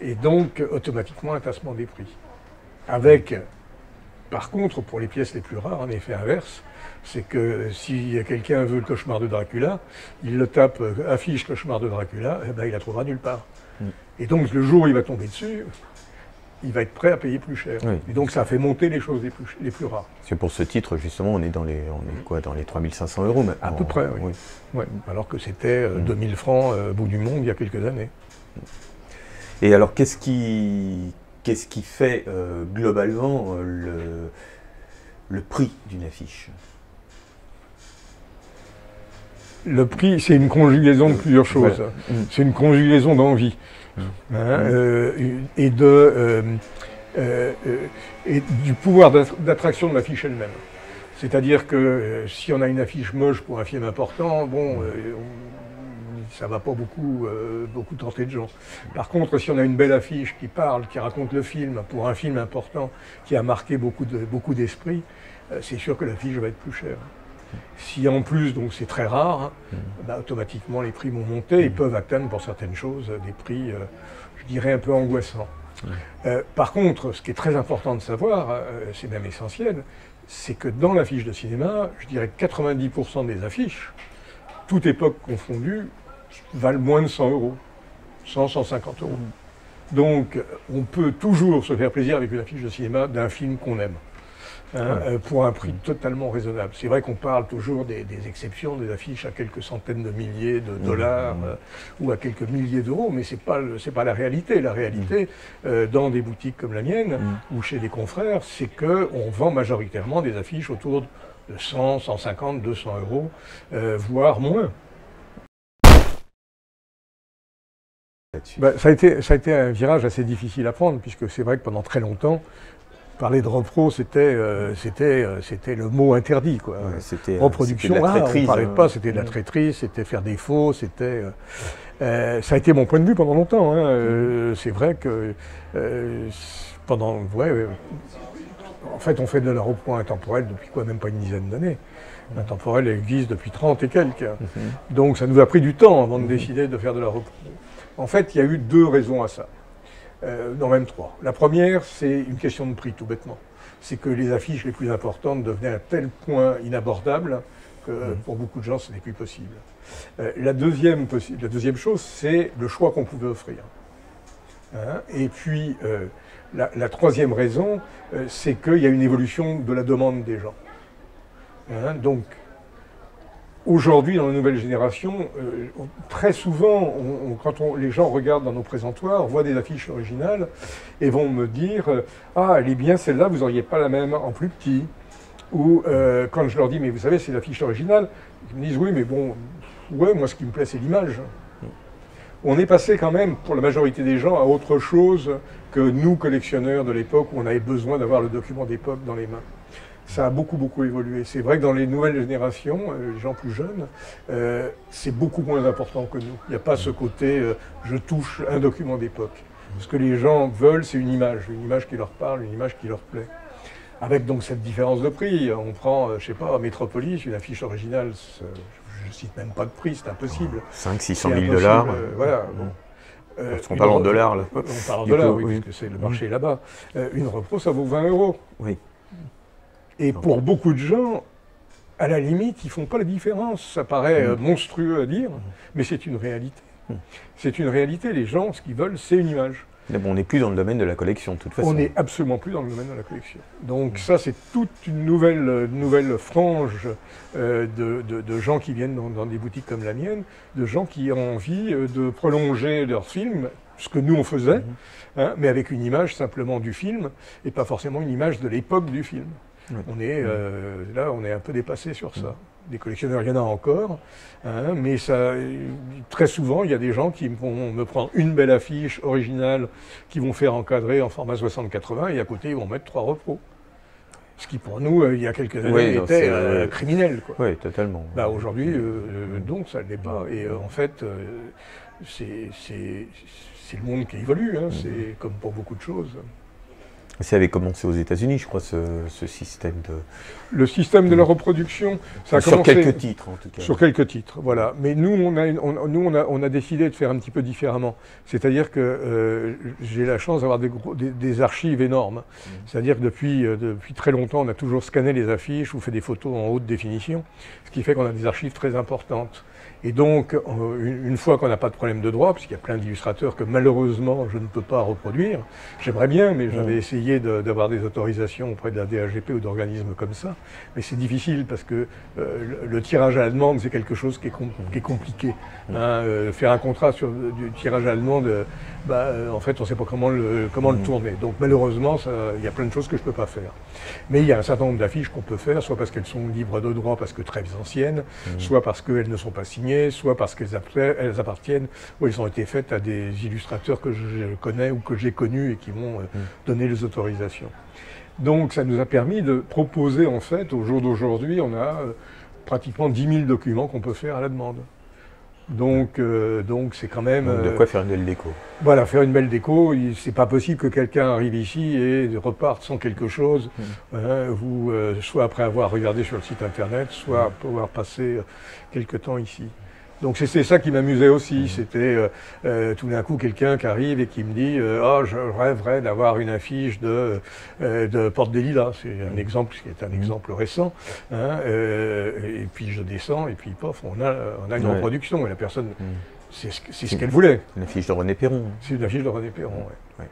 et Et donc, automatiquement, un tassement des prix. Avec, par contre, pour les pièces les plus rares, un effet inverse, c'est que si quelqu'un veut le cauchemar de Dracula, il le tape, affiche cauchemar de Dracula, et ben, il la trouvera nulle part. Et donc, le jour où il va tomber dessus, il va être prêt à payer plus cher. Oui. Et donc, ça fait monter les choses les plus rares. C'est pour ce titre, justement, on est dans les 3500 € maintenant. À peu près, oui. Ouais. Alors que c'était 2000 francs au bout du monde il y a quelques années. Et alors, qu'est-ce qui fait globalement le prix d'une affiche? Le prix, c'est une conjugaison de plusieurs choses. Voilà. C'est une conjugaison d'envie et du pouvoir d'attraction de l'affiche elle-même. C'est-à-dire que si on a une affiche moche pour un film important, bon, ça ne va pas beaucoup tenter de gens. Par contre, si on a une belle affiche qui parle, qui raconte le film, pour un film important, qui a marqué beaucoup d'esprits, c'est sûr que l'affiche va être plus chère. Si en plus, donc c'est très rare, bah, automatiquement les prix vont monter et peuvent atteindre pour certaines choses des prix, je dirais, un peu angoissants. Par contre, ce qui est très important de savoir, c'est même essentiel, c'est que dans l'affiche de cinéma, je dirais que 90% des affiches, toute époque confondue, valent moins de 100 €, 100, 150 €. Donc on peut toujours se faire plaisir avec une affiche de cinéma d'un film qu'on aime. Pour un prix totalement raisonnable. C'est vrai qu'on parle toujours des exceptions, des affiches à quelques centaines de milliers de dollars ou à quelques milliers d'euros, mais c'est pas la réalité. La réalité, dans des boutiques comme la mienne ou chez des confrères, c'est qu'on vend majoritairement des affiches autour de 100, 150, 200 €, voire moins. Ça a été un virage assez difficile à prendre, puisque c'est vrai que pendant très longtemps, parler de repro, c'était le mot interdit, quoi. Ouais, reproduction, on ne parlait pas, c'était de la traîtrise, c'était faire des faux, c'était... ça a été mon point de vue pendant longtemps. C'est vrai que pendant... en fait, on fait de la repro intemporelle depuis quoi, même pas une dizaine d'années. L'intemporel existe depuis 30 et quelques. Donc ça nous a pris du temps avant de décider de faire de la repro. En fait, il y a eu deux raisons à ça. Non, même trois. La première, c'est une question de prix, tout bêtement. C'est que les affiches les plus importantes devenaient à tel point inabordables que pour beaucoup de gens, ce n'est plus possible. La deuxième chose, c'est le choix qu'on pouvait offrir. Et puis, la troisième raison, c'est qu'il y a une évolution de la demande des gens. Donc, aujourd'hui, dans la nouvelle génération, très souvent, quand les gens regardent dans nos présentoirs, voient des affiches originales et vont me dire « Ah, elle est bien celle-là, vous n'auriez pas la même en plus petit ». Ou quand je leur dis « Mais vous savez, c'est l'affiche originale », ils me disent « Oui, mais bon, ouais, moi ce qui me plaît, c'est l'image ». On est passé quand même, pour la majorité des gens, à autre chose que nous, collectionneurs de l'époque, où on avait besoin d'avoir le document d'époque dans les mains. Ça a beaucoup évolué. C'est vrai que dans les nouvelles générations, les gens plus jeunes, c'est beaucoup moins important que nous. Il n'y a pas ce côté je touche un document d'époque. Ce que les gens veulent, c'est une image qui leur parle, une image qui leur plaît. Avec donc cette différence de prix. On prend, je sais pas, Metropolis, une affiche originale, je ne cite même pas de prix, c'est impossible. 500 000 $. Voilà. Parce qu'on parle en dollars, là. On parle en dollars, oui, puisque c'est le marché là-bas. Une repro, ça vaut 20 €. Oui. Et pour beaucoup de gens, à la limite, ils ne font pas la différence. Ça paraît monstrueux à dire, mais c'est une réalité. C'est une réalité. Les gens, ce qu'ils veulent, c'est une image. Mais bon, on n'est plus dans le domaine de la collection, de toute façon. On n'est absolument plus dans le domaine de la collection. Donc ça, c'est toute une nouvelle frange de gens qui viennent dans des boutiques comme la mienne, de gens qui ont envie de prolonger leur film, ce que nous on faisait, mais avec une image simplement du film, et pas forcément une image de l'époque du film. On est, là, on est un peu dépassé sur ça. Des collectionneurs, il y en a encore, mais ça, très souvent, il y a des gens qui vont me prendre une belle affiche originale, qui vont faire encadrer en format 60-80, et à côté, ils vont mettre 3 repros. Ce qui, pour nous, il y a quelques années, était criminel, quoi. Oui, totalement. Bah, aujourd'hui, donc, ça ne l'est pas. Et en fait, c'est le monde qui évolue, c'est comme pour beaucoup de choses. Ça avait commencé aux États-Unis, je crois, ce système de... Le système de la reproduction, ça a sur commencé... quelques titres, en tout cas. Sur quelques titres, voilà. Mais nous, on a décidé de faire un petit peu différemment. C'est-à-dire que j'ai la chance d'avoir des archives énormes. C'est-à-dire que depuis très longtemps, on a toujours scanné les affiches ou fait des photos en haute définition, ce qui fait qu'on a des archives très importantes. Et donc, une fois qu'on n'a pas de problème de droit, puisqu'il y a plein d'illustrateurs que malheureusement je ne peux pas reproduire, j'aimerais bien, mais j'avais essayé d'avoir des autorisations auprès de la DAGP ou d'organismes comme ça, mais c'est difficile parce que le tirage à la demande, c'est quelque chose qui est compliqué. Faire un contrat sur du tirage à la demande, en fait, on ne sait pas comment le tourner. Donc malheureusement, il y a plein de choses que je ne peux pas faire. Mais il y a un certain nombre d'affiches qu'on peut faire, soit parce qu'elles sont libres de droit, parce que très anciennes, soit parce qu'elles ne sont pas signées, soit parce qu'elles appartiennent ou elles ont été faites à des illustrateurs que je connais ou que j'ai connus et qui m'ont donné les autorisations. Donc ça nous a permis de proposer, en fait, au jour d'aujourd'hui, on a pratiquement 10 000 documents qu'on peut faire à la demande. Donc c'est quand même... de quoi faire une belle déco. Voilà, faire une belle déco. C'est pas possible que quelqu'un arrive ici et reparte sans quelque chose, soit après avoir regardé sur le site internet, soit pouvoir passer quelque temps ici. Donc c'est ça qui m'amusait aussi, c'était tout d'un coup quelqu'un qui arrive et qui me dit oh, je rêverais d'avoir une affiche de Porte des Lilas, c'est un exemple qui est un exemple récent, et puis je descends et puis pof, on a une reproduction et la personne, c'est ce qu'elle voulait. Une affiche de René Perron. C'est une affiche de René Perron, oui.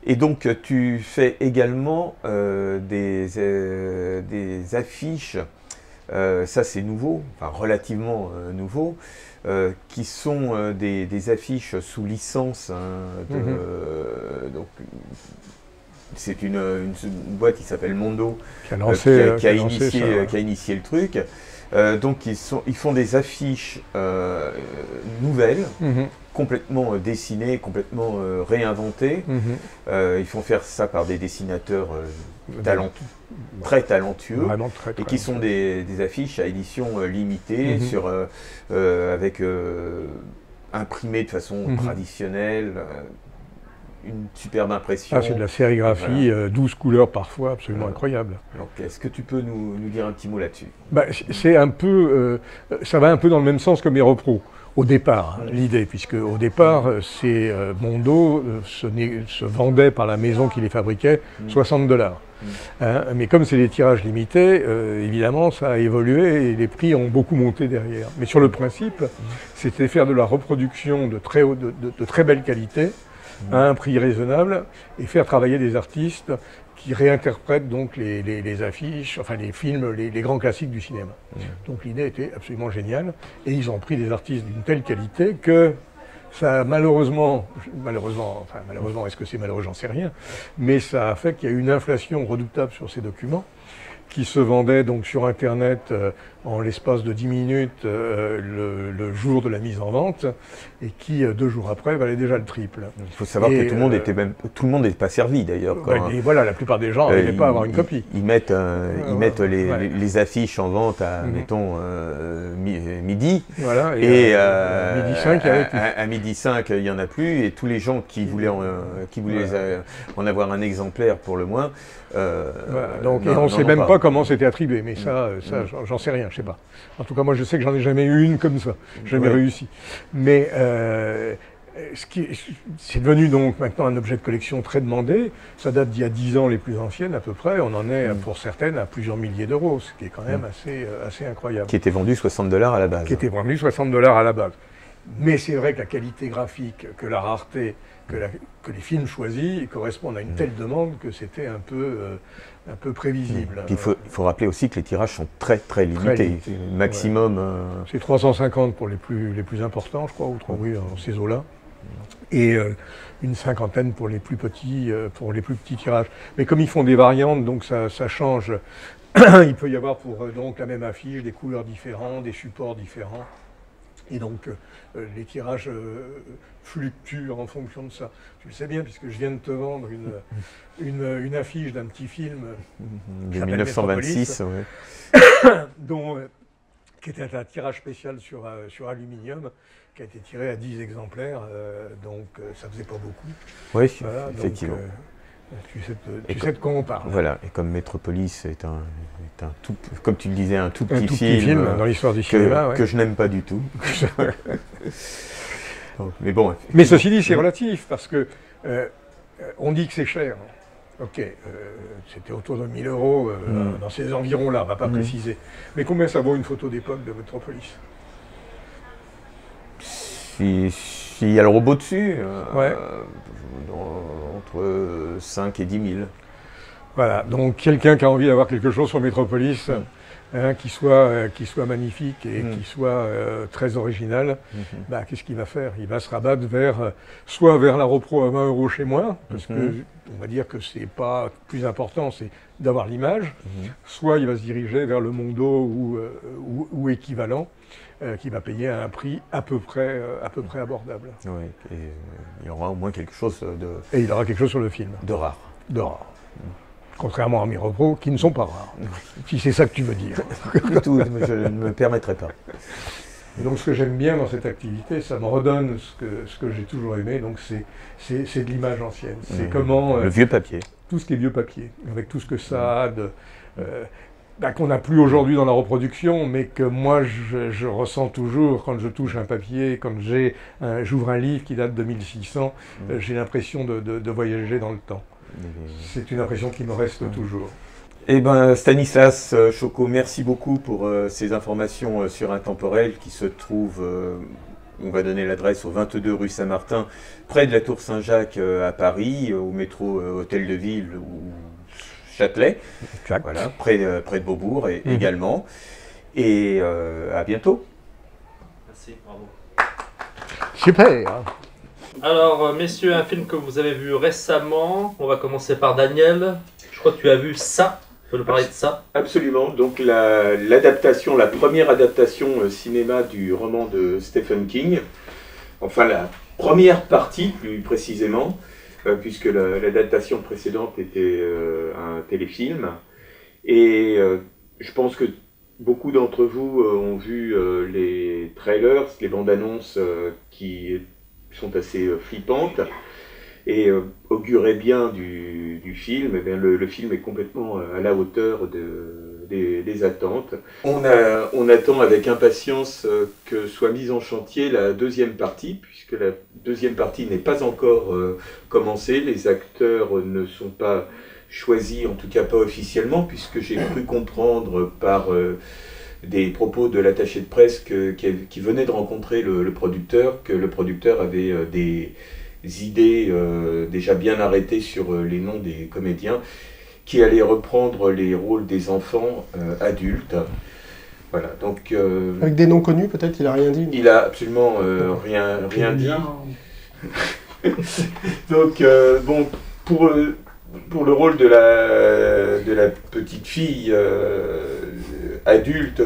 Et donc tu fais également des affiches. Ça c'est nouveau, enfin relativement nouveau, qui sont des affiches sous licence. Donc c'est une boîte qui s'appelle Mondo qui a initié le truc. Donc ils font des affiches nouvelles, complètement dessinées, complètement réinventées. Ils font faire ça par des dessinateurs très talentueux, et qui sont des affiches à édition limitée, avec imprimées de façon traditionnelle, une superbe impression. Ah, c'est de la sérigraphie, 12 couleurs parfois, absolument incroyable. Donc, est-ce que tu peux nous dire un petit mot là-dessus? C'est un peu, ça va un peu dans le même sens que mes repros. Au départ, l'idée, puisque au départ, ces Mondo se vendaient par la maison qui les fabriquait 60 $. Mais comme c'est des tirages limités, évidemment, ça a évolué et les prix ont beaucoup monté derrière. Mais sur le principe, c'était faire de la reproduction de très belle qualité, à un prix raisonnable, et faire travailler des artistes qui réinterprètent donc les affiches, enfin les films, les grands classiques du cinéma. Donc l'idée était absolument géniale, et ils ont pris des artistes d'une telle qualité que ça a malheureusement, est-ce que c'est malheureux, j'en sais rien, mais ça a fait qu'il y a eu une inflation redoutable sur ces documents, qui se vendaient donc sur Internet en l'espace de 10 minutes le jour de la mise en vente, et qui 2 jours après valait déjà le triple. Il faut savoir que tout le monde n'est pas servi d'ailleurs. Et voilà, la plupart des gens n'arrivaient pas à avoir une copie. Ils mettent les affiches en vente à, mettons, midi. Voilà, et midi 5, à midi 5, il n'y en a plus, et tous les gens qui voulaient en avoir un exemplaire pour le moins. Donc, on ne sait même pas comment c'était attribué, mais ça j'en sais rien, je sais pas. En tout cas, moi je sais que j'en ai jamais eu une comme ça, jamais réussi. Mais c'est devenu donc maintenant un objet de collection très demandé. Ça date d'il y a 10 ans les plus anciennes à peu près. On en est pour certaines à plusieurs milliers d'euros, ce qui est quand même assez incroyable. Qui était vendu 60 $ à la base. Qui était vendu 60 $ à la base. Mais c'est vrai que la qualité graphique, que la rareté, que les films choisis correspondent à une telle demande que c'était un peu prévisible. Il faut rappeler aussi que les tirages sont très limités. Maximum. C'est 350 pour les plus importants, je crois, ou dans ces eaux-là. Et une cinquantaine pour les plus petits tirages. Mais comme ils font des variantes, donc ça change. Il peut y avoir pour donc la même affiche des couleurs différentes, des supports différents. Et donc, les tirages fluctuent en fonction de ça. Tu le sais bien, puisque je viens de te vendre une affiche d'un petit film de 1926, qui était un tirage spécial sur aluminium, qui a été tiré à 10 exemplaires, donc ça faisait pas beaucoup. Oui, voilà, effectivement. Tu sais de quoi on parle. Voilà, et comme Metropolis est un tout, comme tu le disais, un tout petit film dans l'histoire du cinéma, que je n'aime pas du tout. Donc, mais bon. Mais ceci dit, c'est relatif, parce que on dit que c'est cher. Ok, c'était autour de 1000 €, dans ces environs-là, on ne va pas préciser. Mais combien ça vaut une photo d'époque de Metropolis? S'il y a le robot dessus, ouais. Entre 5 et 10 000. Voilà, donc quelqu'un qui a envie d'avoir quelque chose sur Metropolis, qui soit magnifique et qui soit très original, bah, qu'est-ce qu'il va faire? Il va se rabattre soit vers la repro à 20 € chez moi, parce que on va dire que c'est pas plus important, c'est d'avoir l'image, soit il va se diriger vers le Mondo ou équivalent, qui va payer à un prix à peu près abordable. Oui, et il y aura au moins quelque chose de... Et il aura quelque chose sur le film. De rare. De rare. Contrairement à mes repros, qui ne sont pas rares. Si c'est ça que tu veux dire. Du tout, je ne me permettrai pas. Et donc ce que j'aime bien dans cette activité, ça me redonne ce que j'ai toujours aimé, donc c'est de l'image ancienne. C'est comment... le vieux papier. Tout ce qui est vieux papier, avec tout ce que ça a de... qu'on n'a plus aujourd'hui dans la reproduction, mais que moi je ressens toujours quand je touche un papier, quand j'ouvre un livre qui date de 1600, j'ai l'impression de voyager dans le temps. C'est une impression qui me reste toujours. Eh bien, Stanislas Choco, merci beaucoup pour ces informations sur Intemporel qui se trouve, on va donner l'adresse, au 22 rue Saint-Martin, près de la Tour Saint-Jacques à Paris, au métro Hôtel de Ville ou Châtelet, voilà, près de Beaubourg également. Et à bientôt. Merci, bravo. Super. Alors, messieurs, un film que vous avez vu récemment, on va commencer par Daniel. Je crois que tu as vu ça, tu peux nous parler de ça? Absolument, donc l'adaptation, la première adaptation cinéma du roman de Stephen King, enfin la première partie plus précisément, puisque l'adaptation précédente était un téléfilm. Et je pense que beaucoup d'entre vous ont vu les trailers, les bandes annonces qui sont assez flippantes et auguraient bien du film. Eh bien, le film est complètement à la hauteur des attentes. On attend avec impatience que soit mise en chantier la deuxième partie, puisque la deuxième partie n'est pas encore commencée. Les acteurs ne sont pas choisis, en tout cas pas officiellement, puisque j'ai cru comprendre par des propos de l'attaché de presse qui venait de rencontrer le producteur, que le producteur avait des idées déjà bien arrêtées sur les noms des comédiens, qui allaient reprendre les rôles des enfants adultes. Voilà, donc... avec des noms connus, peut-être, il n'a rien dit? Il a absolument rien dit. Donc, bon, pour le rôle de la petite fille adulte,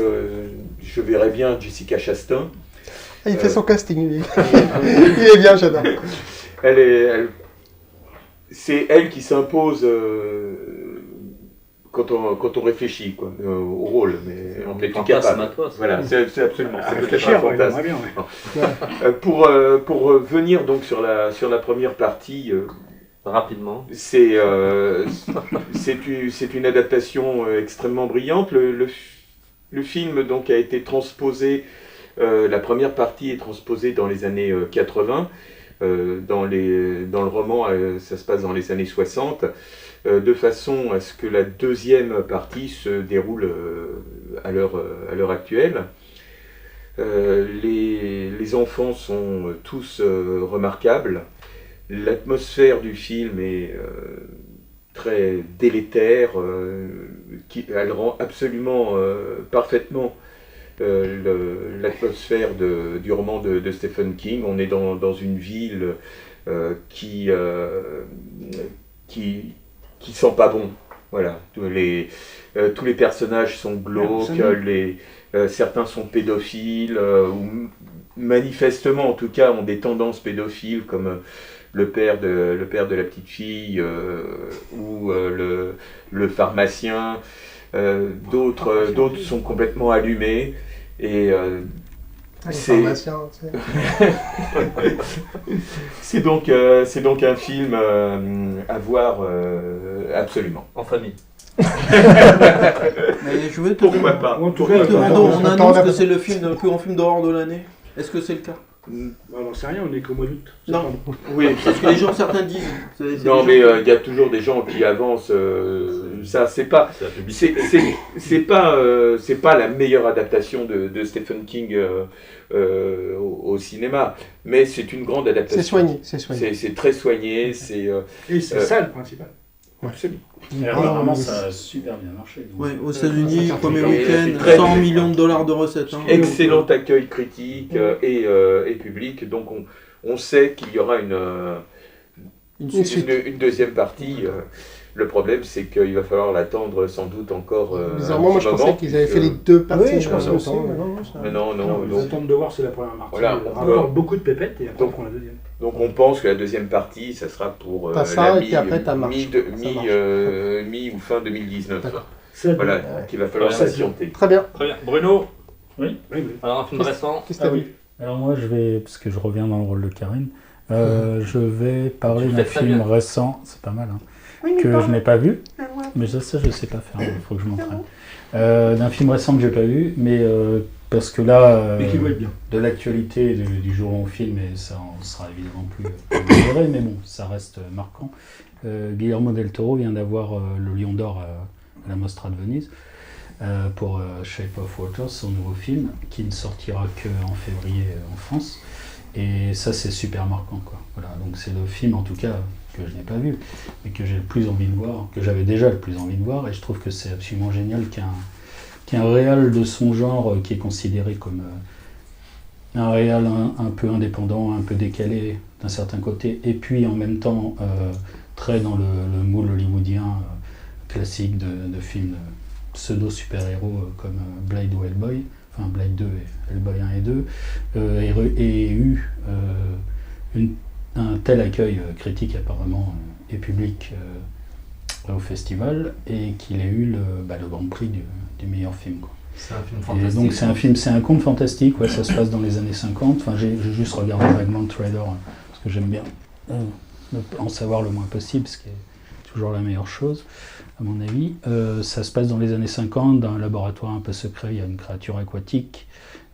je verrais bien Jessica Chastain. Ah, il fait son casting, il est bien, j'adore. C'est elle qui s'impose quand on réfléchit quoi, au rôle, mais on est plus capable. Voilà, c'est absolument. C'est peut-être un fantasme. Pour venir donc sur la première partie. Rapidement. C'est une adaptation extrêmement brillante. Le film donc a été transposé, la première partie est transposée dans les années 80. Dans le roman, ça se passe dans les années 60, de façon à ce que la deuxième partie se déroule à l'heure actuelle. Les enfants sont tous remarquables. L'atmosphère du film est très délétère, elle rend absolument parfaitement l'atmosphère du roman de Stephen King. On est dans une ville qui sent pas bon. Voilà, tous les personnages sont glauques, certains sont pédophiles, ou manifestement en tout cas ont des tendances pédophiles, comme le père de la petite fille ou le pharmacien. D'autres sont complètement allumés et C'est donc un film à voir absolument. En famille. Pourquoi pas? On annonce que c'est le plus grand film d'horreur de l'année. Est-ce que c'est le cas? On n'en sait rien, on est qu'au mois d'août. Non. Oui, parce que les gens, certains disent. Non, mais il y a toujours des gens qui avancent. Ça, c'est pas la meilleure adaptation de Stephen King au cinéma, mais c'est une grande adaptation. C'est soigné. C'est très soigné. Et c'est ça le principal. Absolument. Apparemment, ça a super bien marché. Ouais, aux États-Unis, premier week-end, 100 millions de dollars de recettes. Hein. Excellent accueil critique et public. Donc on sait qu'il y aura une deuxième partie. Le problème, c'est qu'il va falloir l'attendre sans doute encore. Bizarrement, moi je pensais qu'ils avaient fait les deux parties. Oui, je pense aussi. Mais non. On attend de voir, c'est la première partie. Voilà, on va avoir beaucoup de pépettes et après on prend la deuxième. Donc on pense que la deuxième partie, ça sera pour mi ou fin 2019. Voilà, qu'il va falloir patienter. Très bien. Bruno. Oui. Alors un film récent. Qu'est-ce que tu as vu? Alors moi, parce que je reviens dans le rôle de Karine, je vais parler d'un film récent, c'est pas mal, que je n'ai pas vu, mais ça je sais pas faire, il faut que je m'entraîne. D'un film récent que j'ai pas vu, mais parce que là, de l'actualité du jour où on filme, et ça on sera évidemment plus modéré, mais bon, ça reste marquant. Guillermo del Toro vient d'avoir le Lion d'Or à la Mostra de Venise pour Shape of Water, son nouveau film, qui ne sortira qu'en février en France. Et ça, c'est super marquant, quoi. Voilà, donc c'est le film, en tout cas, que je n'ai pas vu, mais que j'ai le plus envie de voir, que j'avais déjà le plus envie de voir, et je trouve que c'est absolument génial qu'un réal de son genre, qui est considéré comme un réal un peu indépendant, un peu décalé d'un certain côté, et puis en même temps très dans le moule hollywoodien classique de films pseudo-super-héros comme Blade ou Hellboy, enfin Blade 2 et Hellboy 1 et 2, et eu un tel accueil critique apparemment et public au festival, et qu'il ait eu le Grand Prix du meilleur film, quoi. C'est un film fantastique. Et donc c'est un conte fantastique, ouais, ça se passe dans les années 50. Enfin, j'ai juste regardé vaguement le trailer parce que j'aime bien en savoir le moins possible, ce qui est toujours la meilleure chose à mon avis. Ça se passe dans les années 50, dans un laboratoire un peu secret. Il y a une créature aquatique,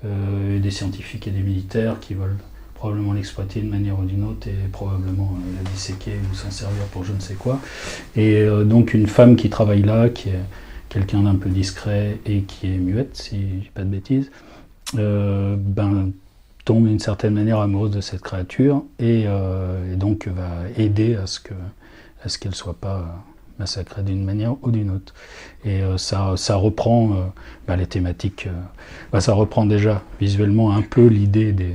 des scientifiques et des militaires qui veulent probablement l'exploiter d'une manière ou d'une autre et probablement la disséquer ou s'en servir pour je ne sais quoi. Et donc une femme qui travaille là, qui est quelqu'un d'un peu discret et qui est muette, si je dis pas de bêtises, tombe d'une certaine manière amoureuse de cette créature et donc va aider à ce qu'elle soit pas massacrée d'une manière ou d'une autre. Et ça reprend les thématiques, ça reprend déjà visuellement un peu l'idée de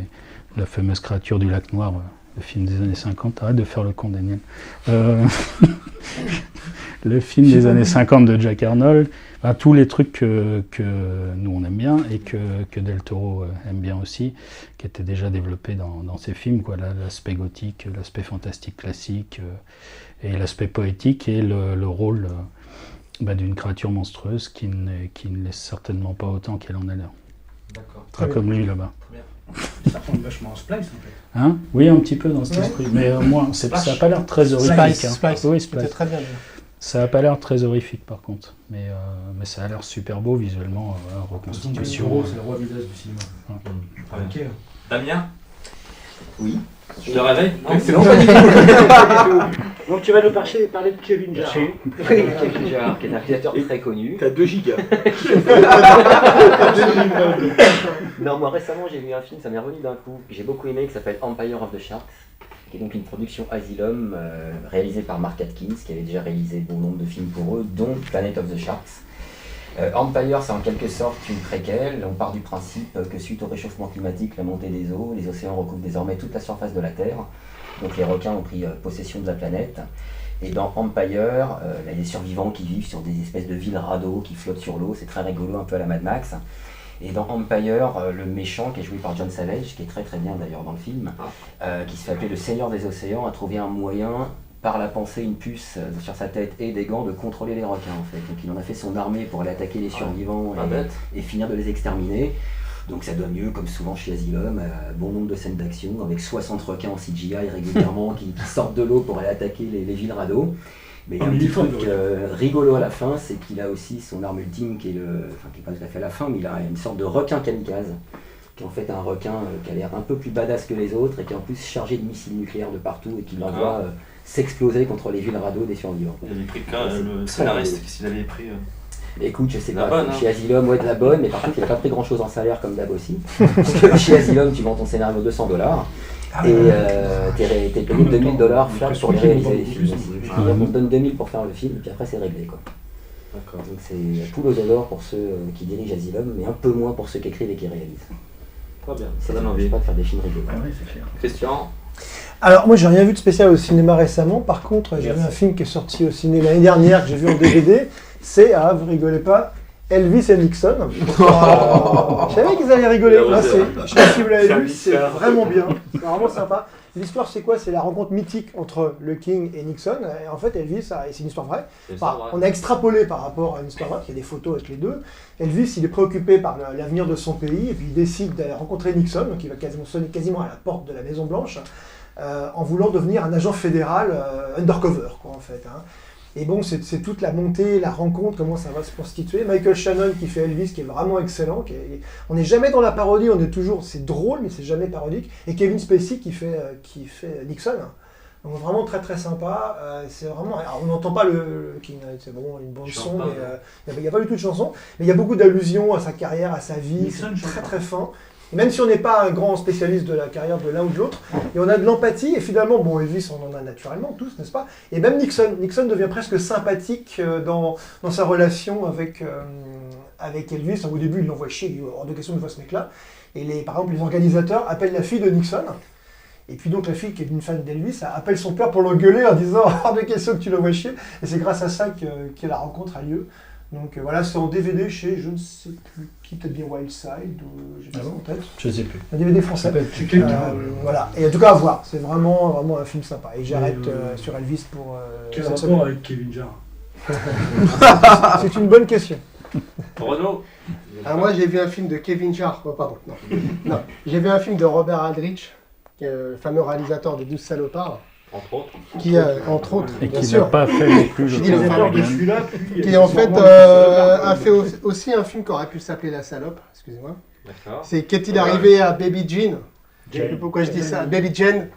la fameuse créature du lac noir, le film des années 50. Arrête de faire le con, Daniel. Le film des années 50 de Jack Arnold, tous les trucs que nous on aime bien et que Del Toro aime bien aussi, qui étaient déjà développés dans ses films, quoi, l'aspect gothique, l'aspect fantastique classique et l'aspect poétique, et le rôle d'une créature monstrueuse qui ne l'est certainement pas autant qu'elle en a l'air. D'accord. Pas comme lui là-bas. Ça ressemble vachement à Splice en fait. Hein? Oui, un petit peu dans cet esprit, mais moi, ça n'a pas l'air très horrifique. Splice. Oui, C'était très bien. Ça n'a pas l'air très horrifique par contre, mais ça a l'air super beau visuellement, reconstitution. C'est le roi Midas du cinéma. Ok. Damien? Oui. Je te réveille? Excellent. Donc tu vas nous parler de Kevin Jarre. Oui, Kevin Jarre, qui est un réalisateur très connu. T'as 2 gigas. Non, moi récemment j'ai vu un film, ça m'est revenu d'un coup, que j'ai beaucoup aimé, qui s'appelle Empire of the Sharks, qui est donc une production Asylum réalisée par Mark Atkins, qui avait déjà réalisé bon nombre de films pour eux, dont Planet of the Sharks. Empire, c'est en quelque sorte une préquelle. On part du principe que suite au réchauffement climatique, la montée des eaux, les océans recouvrent désormais toute la surface de la Terre. Donc les requins ont pris possession de la planète. Et dans Empire, il y a des survivants qui vivent sur des espèces de villes radeaux qui flottent sur l'eau. C'est très rigolo, un peu à la Mad Max. Et dans Empire, le méchant, qui est joué par John Savage, qui est très très bien d'ailleurs dans le film, qui se fait appeler le Seigneur des Océans, a trouvé un moyen, par la pensée, une puce sur sa tête et des gants, de contrôler les requins en fait. Donc il en a fait son armée pour aller attaquer les survivants et finir de les exterminer. Donc ça donne lieu, comme souvent chez Asylum, à bon nombre de scènes d'action, avec 60 requins en CGI régulièrement qui sortent de l'eau pour aller attaquer les villes radeaux. Mais il y a un petit truc rigolo à la fin, c'est qu'il a aussi son arme ultime qui est qui n'est pas tout à fait à la fin, mais il a une sorte de requin kamikaze, qui est en fait un requin qui a l'air un peu plus badass que les autres et qui est en plus chargé de missiles nucléaires de partout et qui l'envoie s'exploser contre les villes radeaux des survivants. Il avait pris le scénariste, qu'est-ce qu'il avait pris Écoute, je sais pas, bonne, chez Asylum, ouais, de la bonne, mais par contre, il n'a pas pris grand chose en salaire comme d'hab aussi. Parce que chez Asylum, tu vends ton scénario $200 et t'es payé $2000 flat pour réaliser les films. On te donne 2000 pour faire le film, et puis après, c'est réglé, quoi. D'accord. Donc c'est poule aux odeurs pour ceux qui dirigent Asylum, mais un peu moins pour ceux qui écrivent et qui réalisent. Très bien, Ça donne envie pas de faire des films rigolos. Ah oui, c'est clair. Christian. Alors moi j'ai rien vu de spécial au cinéma récemment, par contre j'ai vu un film qui est sorti au ciné l'année dernière que j'ai vu en DVD, c'est, vous rigolez pas, Elvis et Nixon. Je savais qu'ils allaient rigoler, je sais pas si vous l'avez vu, c'est vraiment bien, c'est vraiment sympa. L'histoire c'est quoi? C'est la rencontre mythique entre le King et Nixon, et en fait Elvis, c'est une histoire vraie, on a extrapolé par rapport à une histoire vraie, il y a des photos avec les deux. Elvis il est préoccupé par l'avenir de son pays, et puis il décide d'aller rencontrer Nixon, donc il va sonner quasiment à la porte de la Maison Blanche, en voulant devenir un agent fédéral undercover, quoi, en fait. Hein. Et bon, c'est toute la montée, la rencontre, comment ça va se constituer. Michael Shannon qui fait Elvis, qui est vraiment excellent. On n'est jamais dans la parodie, on est toujours, c'est drôle, mais c'est jamais parodique. Et Kevin Spacey qui fait Nixon. Donc vraiment très très sympa. C'est vraiment, alors, on n'entend pas le King, c'est vraiment une bande son, mais il n'y a pas du tout de chanson. Mais il y a beaucoup d'allusions à sa carrière, à sa vie. C'est très très fin. Et même si on n'est pas un grand spécialiste de la carrière de l'un ou de l'autre, et on a de l'empathie, et finalement, bon, Elvis, on en a naturellement tous, n'est-ce pas? Et même Nixon devient presque sympathique dans sa relation avec Elvis. Au début, il l'envoie chier, il dit hors de question de voir ce mec-là. Et par exemple, les organisateurs appellent la fille de Nixon, et puis donc la fille qui est une fan d'Elvis appelle son père pour l'engueuler en disant hors de question que tu l'envoies chier. Et c'est grâce à ça que la rencontre a lieu. Donc voilà, c'est en DVD chez, je ne sais plus qui, peut-être bien Wildside, ou j'ai pas ça en tête. Je sais plus. Un DVD français. Voilà, et en tout cas à voir, c'est vraiment un film sympa. Et j'arrête sur Elvis pour... Quel rapport avec Kevin Jarre? C'est une bonne question. Renaud. Alors moi j'ai vu un film de Kevin Jarre, non. J'ai vu un film de Robert Aldrich, le fameux réalisateur de 12 salopards. Entre autres. Qui a, entre autres, et bien qui sûr, n'a pas fait non plus qui en fait a fait aussi un film qui aurait pu s'appeler La Salope, excusez-moi. C'est qu'est-il arrivé à Baby Jean? Je sais plus pourquoi je dis ça. Baby Jane.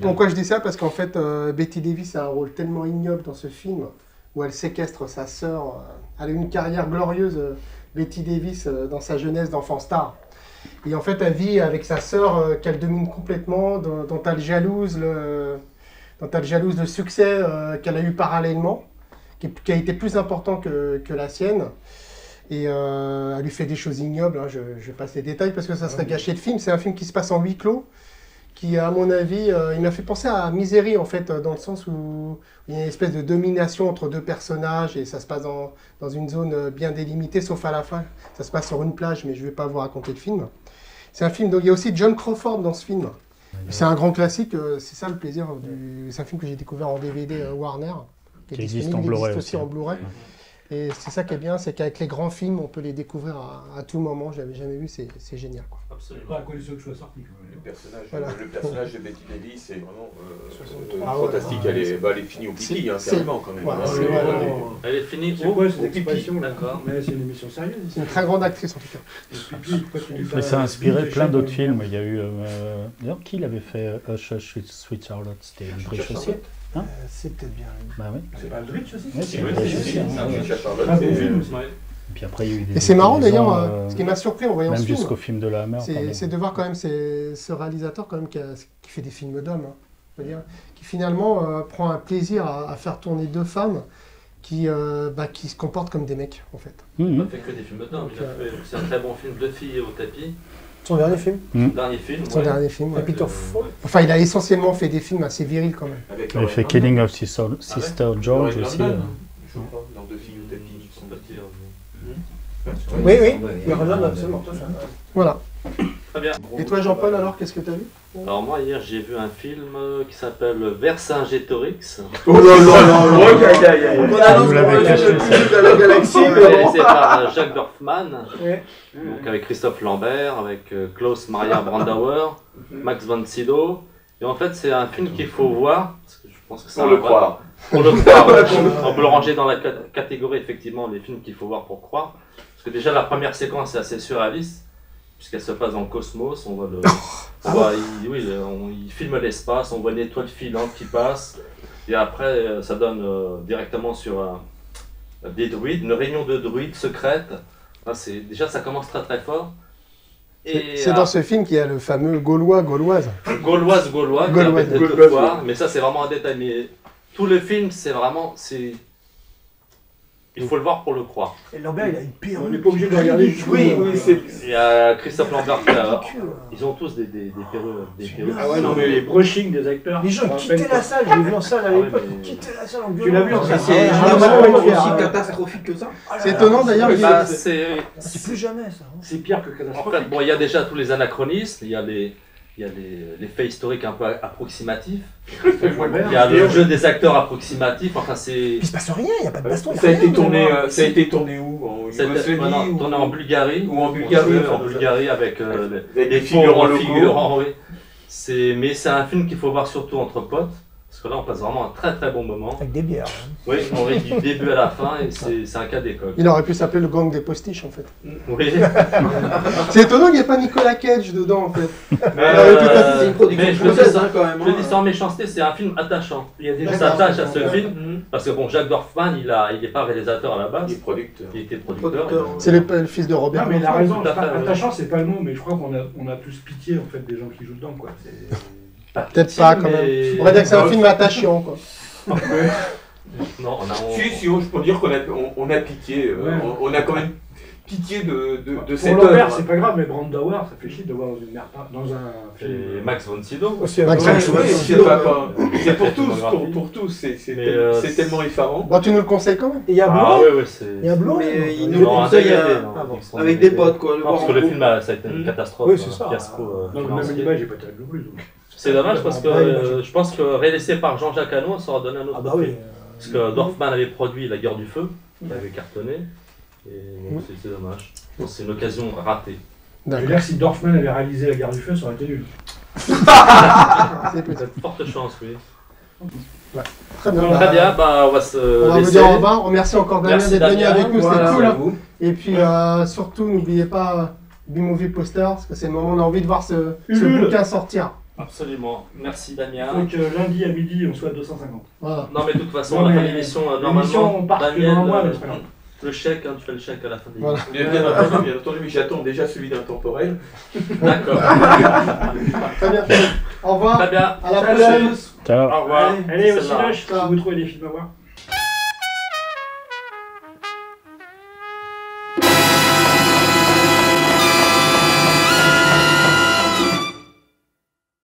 Pourquoi je dis ça? Parce qu'en fait, Betty Davis a un rôle tellement ignoble dans ce film, où elle séquestre sa sœur. Elle a eu une carrière glorieuse, Betty Davis, dans sa jeunesse d'enfant star. Et en fait, elle vit avec sa sœur qu'elle domine complètement, dont elle jalouse le succès qu'elle a eu parallèlement, qui a été plus important que la sienne. Et elle lui fait des choses ignobles, hein. Je passe les détails parce que ça serait gâcher le film. C'est un film qui se passe en huis clos, qui à mon avis, il m'a fait penser à Misery en fait, dans le sens où il y a une espèce de domination entre deux personnages et ça se passe dans une zone bien délimitée, sauf à la fin. Ça se passe sur une plage, mais je ne vais pas vous raconter le film. C'est un film, donc il y a aussi John Crawford dans ce film. C'est un grand classique, c'est ça le plaisir. C'est un film que j'ai découvert en DVD Warner, qui existe en Blu-ray aussi en Blu-ray. Et c'est ça qui est bien, c'est qu'avec les grands films, on peut les découvrir à tout moment. Je l'avais jamais vu, c'est génial, quoi. Absolument. Pas à condition que je sois sorti. Le personnage de Betty Davis, c'est vraiment fantastique. Elle est finie au pipi, carrément, quand même. Elle est finie C'est quoi cette expression? D'accord. Mais c'est une émission sérieuse. C'est une très grande actrice, en tout cas. Mais ça a inspiré plein d'autres films. Il y a eu... D'ailleurs, qui l'avait fait Hush Hush Sweet Charlotte? C'était Aldrich aussi. Hein? C'est peut-être bien. Bah oui. C'est pas Aldrich aussi? Oui, c'est Aldrich aussi. Et puis après, il y a eu des... Et c'est marrant d'ailleurs, ce qui m'a surpris en voyant ce même film, jusqu'au film de la Hammer. c'est de voir quand même ce réalisateur quand même qui fait des films d'hommes, hein, qui finalement prend un plaisir à faire tourner deux femmes qui se comportent comme des mecs en fait. Il n'a pas fait que des films d'hommes, c'est un très bon film de filles au tapis. Son dernier film. Son dernier film, ouais. Enfin, il a essentiellement fait des films assez virils quand même. Il a fait Killing of Sister George aussi. Dans deux films au tapis, sont oui, il y a absolument. Voilà. Très bien. Et toi, Jean-Paul, alors, qu'est-ce que tu as vu? Alors moi, hier, j'ai vu un film qui s'appelle Vercingétorix. Oh là là là là. On annonce qu'on va faire le plus de la galaxie, mais bon. Réalisé par Jacques Dorfman, donc avec Christophe Lambert, avec Klaus Maria Brandauer, Max von Sydow. Et en fait, c'est un film qu'il faut voir, parce que je pense que ça Pour le croire. Pour le croire, on peut le ranger dans la catégorie, effectivement, des films qu'il faut voir pour croire. Parce que déjà, la première séquence est assez surréaliste, puisqu'elle se passe dans le cosmos. On voit il filme l'espace, on voit une étoile filante qui passe. Et après, ça donne directement sur des druides, une réunion de druides secrète. Déjà, ça commence très très fort. C'est dans ce film qu'il y a le fameux Gauloise. Gauloise, qui a fait deux fois, mais ça c'est vraiment un détail. Mais tout le film, c'est vraiment, il faut le voir pour le croire. Et Lambert, il a une perruque. On n'est pas obligé de regarder juste. Oui, c'est. Il y a Christophe Lambert, ils ont tous des perruques. Ah ouais, non, mais les brushings des acteurs. Les gens quittaient la salle, je l'ai vu en salle à l'époque, ils quittaient la salle en gueulant. Tu l'as vu en salle? C'est vraiment aussi catastrophique que ça. C'est étonnant d'ailleurs. C'est plus jamais ça. C'est pire que En catastrophique. fait, bon, il y a déjà tous les anachronismes, il y a les faits historiques un peu approximatifs. Il y a le jeu des acteurs approximatifs, enfin c'est... Il se passe rien, il n'y a pas de baston. Ça a été tourné où? En Yougoslavie tourné en Bulgarie. Ou en Bulgarie. En Bulgarie avec des figurants locaux. Oui. Mais c'est un film qu'il faut voir surtout entre potes. Parce que là, on passe vraiment un très très bon moment. Avec des bières. Oui, on rit du début à la fin et c'est un cas d'école. Il aurait pu s'appeler le gang des postiches en fait. Oui. C'est étonnant qu'il n'y ait pas Nicolas Cage dedans en fait. C'est une production française quand même. Je le dis sans méchanceté, c'est un film attachant. On s'attache à ce film parce que bon, Jacques Dorfman, il n'est pas réalisateur à la base. Il est producteur. Il était producteur. C'est le fils de Robert. Non, mais il a Redford. raison. Attachant, c'est pas le mot, mais je crois qu'on a plus pitié en fait des gens qui jouent dedans, quoi. Peut-être pas quand même. On va dire que c'est un film attachant quoi. Non, Si, je peux dire qu'on a pitié. On a quand même pitié de cette Pour Lambert, œuvre. c'est pas grave, mais Brandauer, ça fait chier de voir dans un film. Et Max von Sydow. Aussi, C'est pour tous, c'est tellement effarant. Bon, tu nous le conseilles quand même. Et il y a Ah Blanc. ouais, Il y a Blanc. Mais il nous le conseille avec des potes quoi. Parce que le film, ça a été une catastrophe. Oui, c'est ça. Un fiasco. Non, même l'image n'est pas terrible non plus. Donc. C'est dommage parce que je pense que réalisé par Jean-Jacques Hano, ça aurait donné un autre film. Parce que Dorfman avait produit La Guerre du Feu, il avait cartonné. Et donc c'est dommage. C'est une occasion ratée. Je veux dire, si Dorfman avait réalisé La Guerre du Feu, ça aurait été nul. C'est peut-être forte chance, oui. Ouais. Très bien. Très bien, on va se on va vous laisser. dire au revoir. On remercie encore Damien d'être venu avec nous, Voilà, c'était cool. à vous. Et puis surtout, n'oubliez pas B-Movie Poster, parce que c'est le moment où on a envie de voir ce bouquin sortir. Absolument. Merci Damien. Donc lundi à midi, on soit à 250. Voilà. Non mais de toute façon, à la fin de l'émission, normalement, on part Damien, dans un mois, mais c'est pas grave. le chèque, tu fais le chèque à la fin de Voilà. l'émission. Bien entendu, mais j'attends déjà celui d'intemporel. D'accord. Très bien. Au revoir. Très bien. À la prochaine. Ciao. Au revoir. Allez, C'est aussi celle-là. lâche, si vous trouvez des films à voir.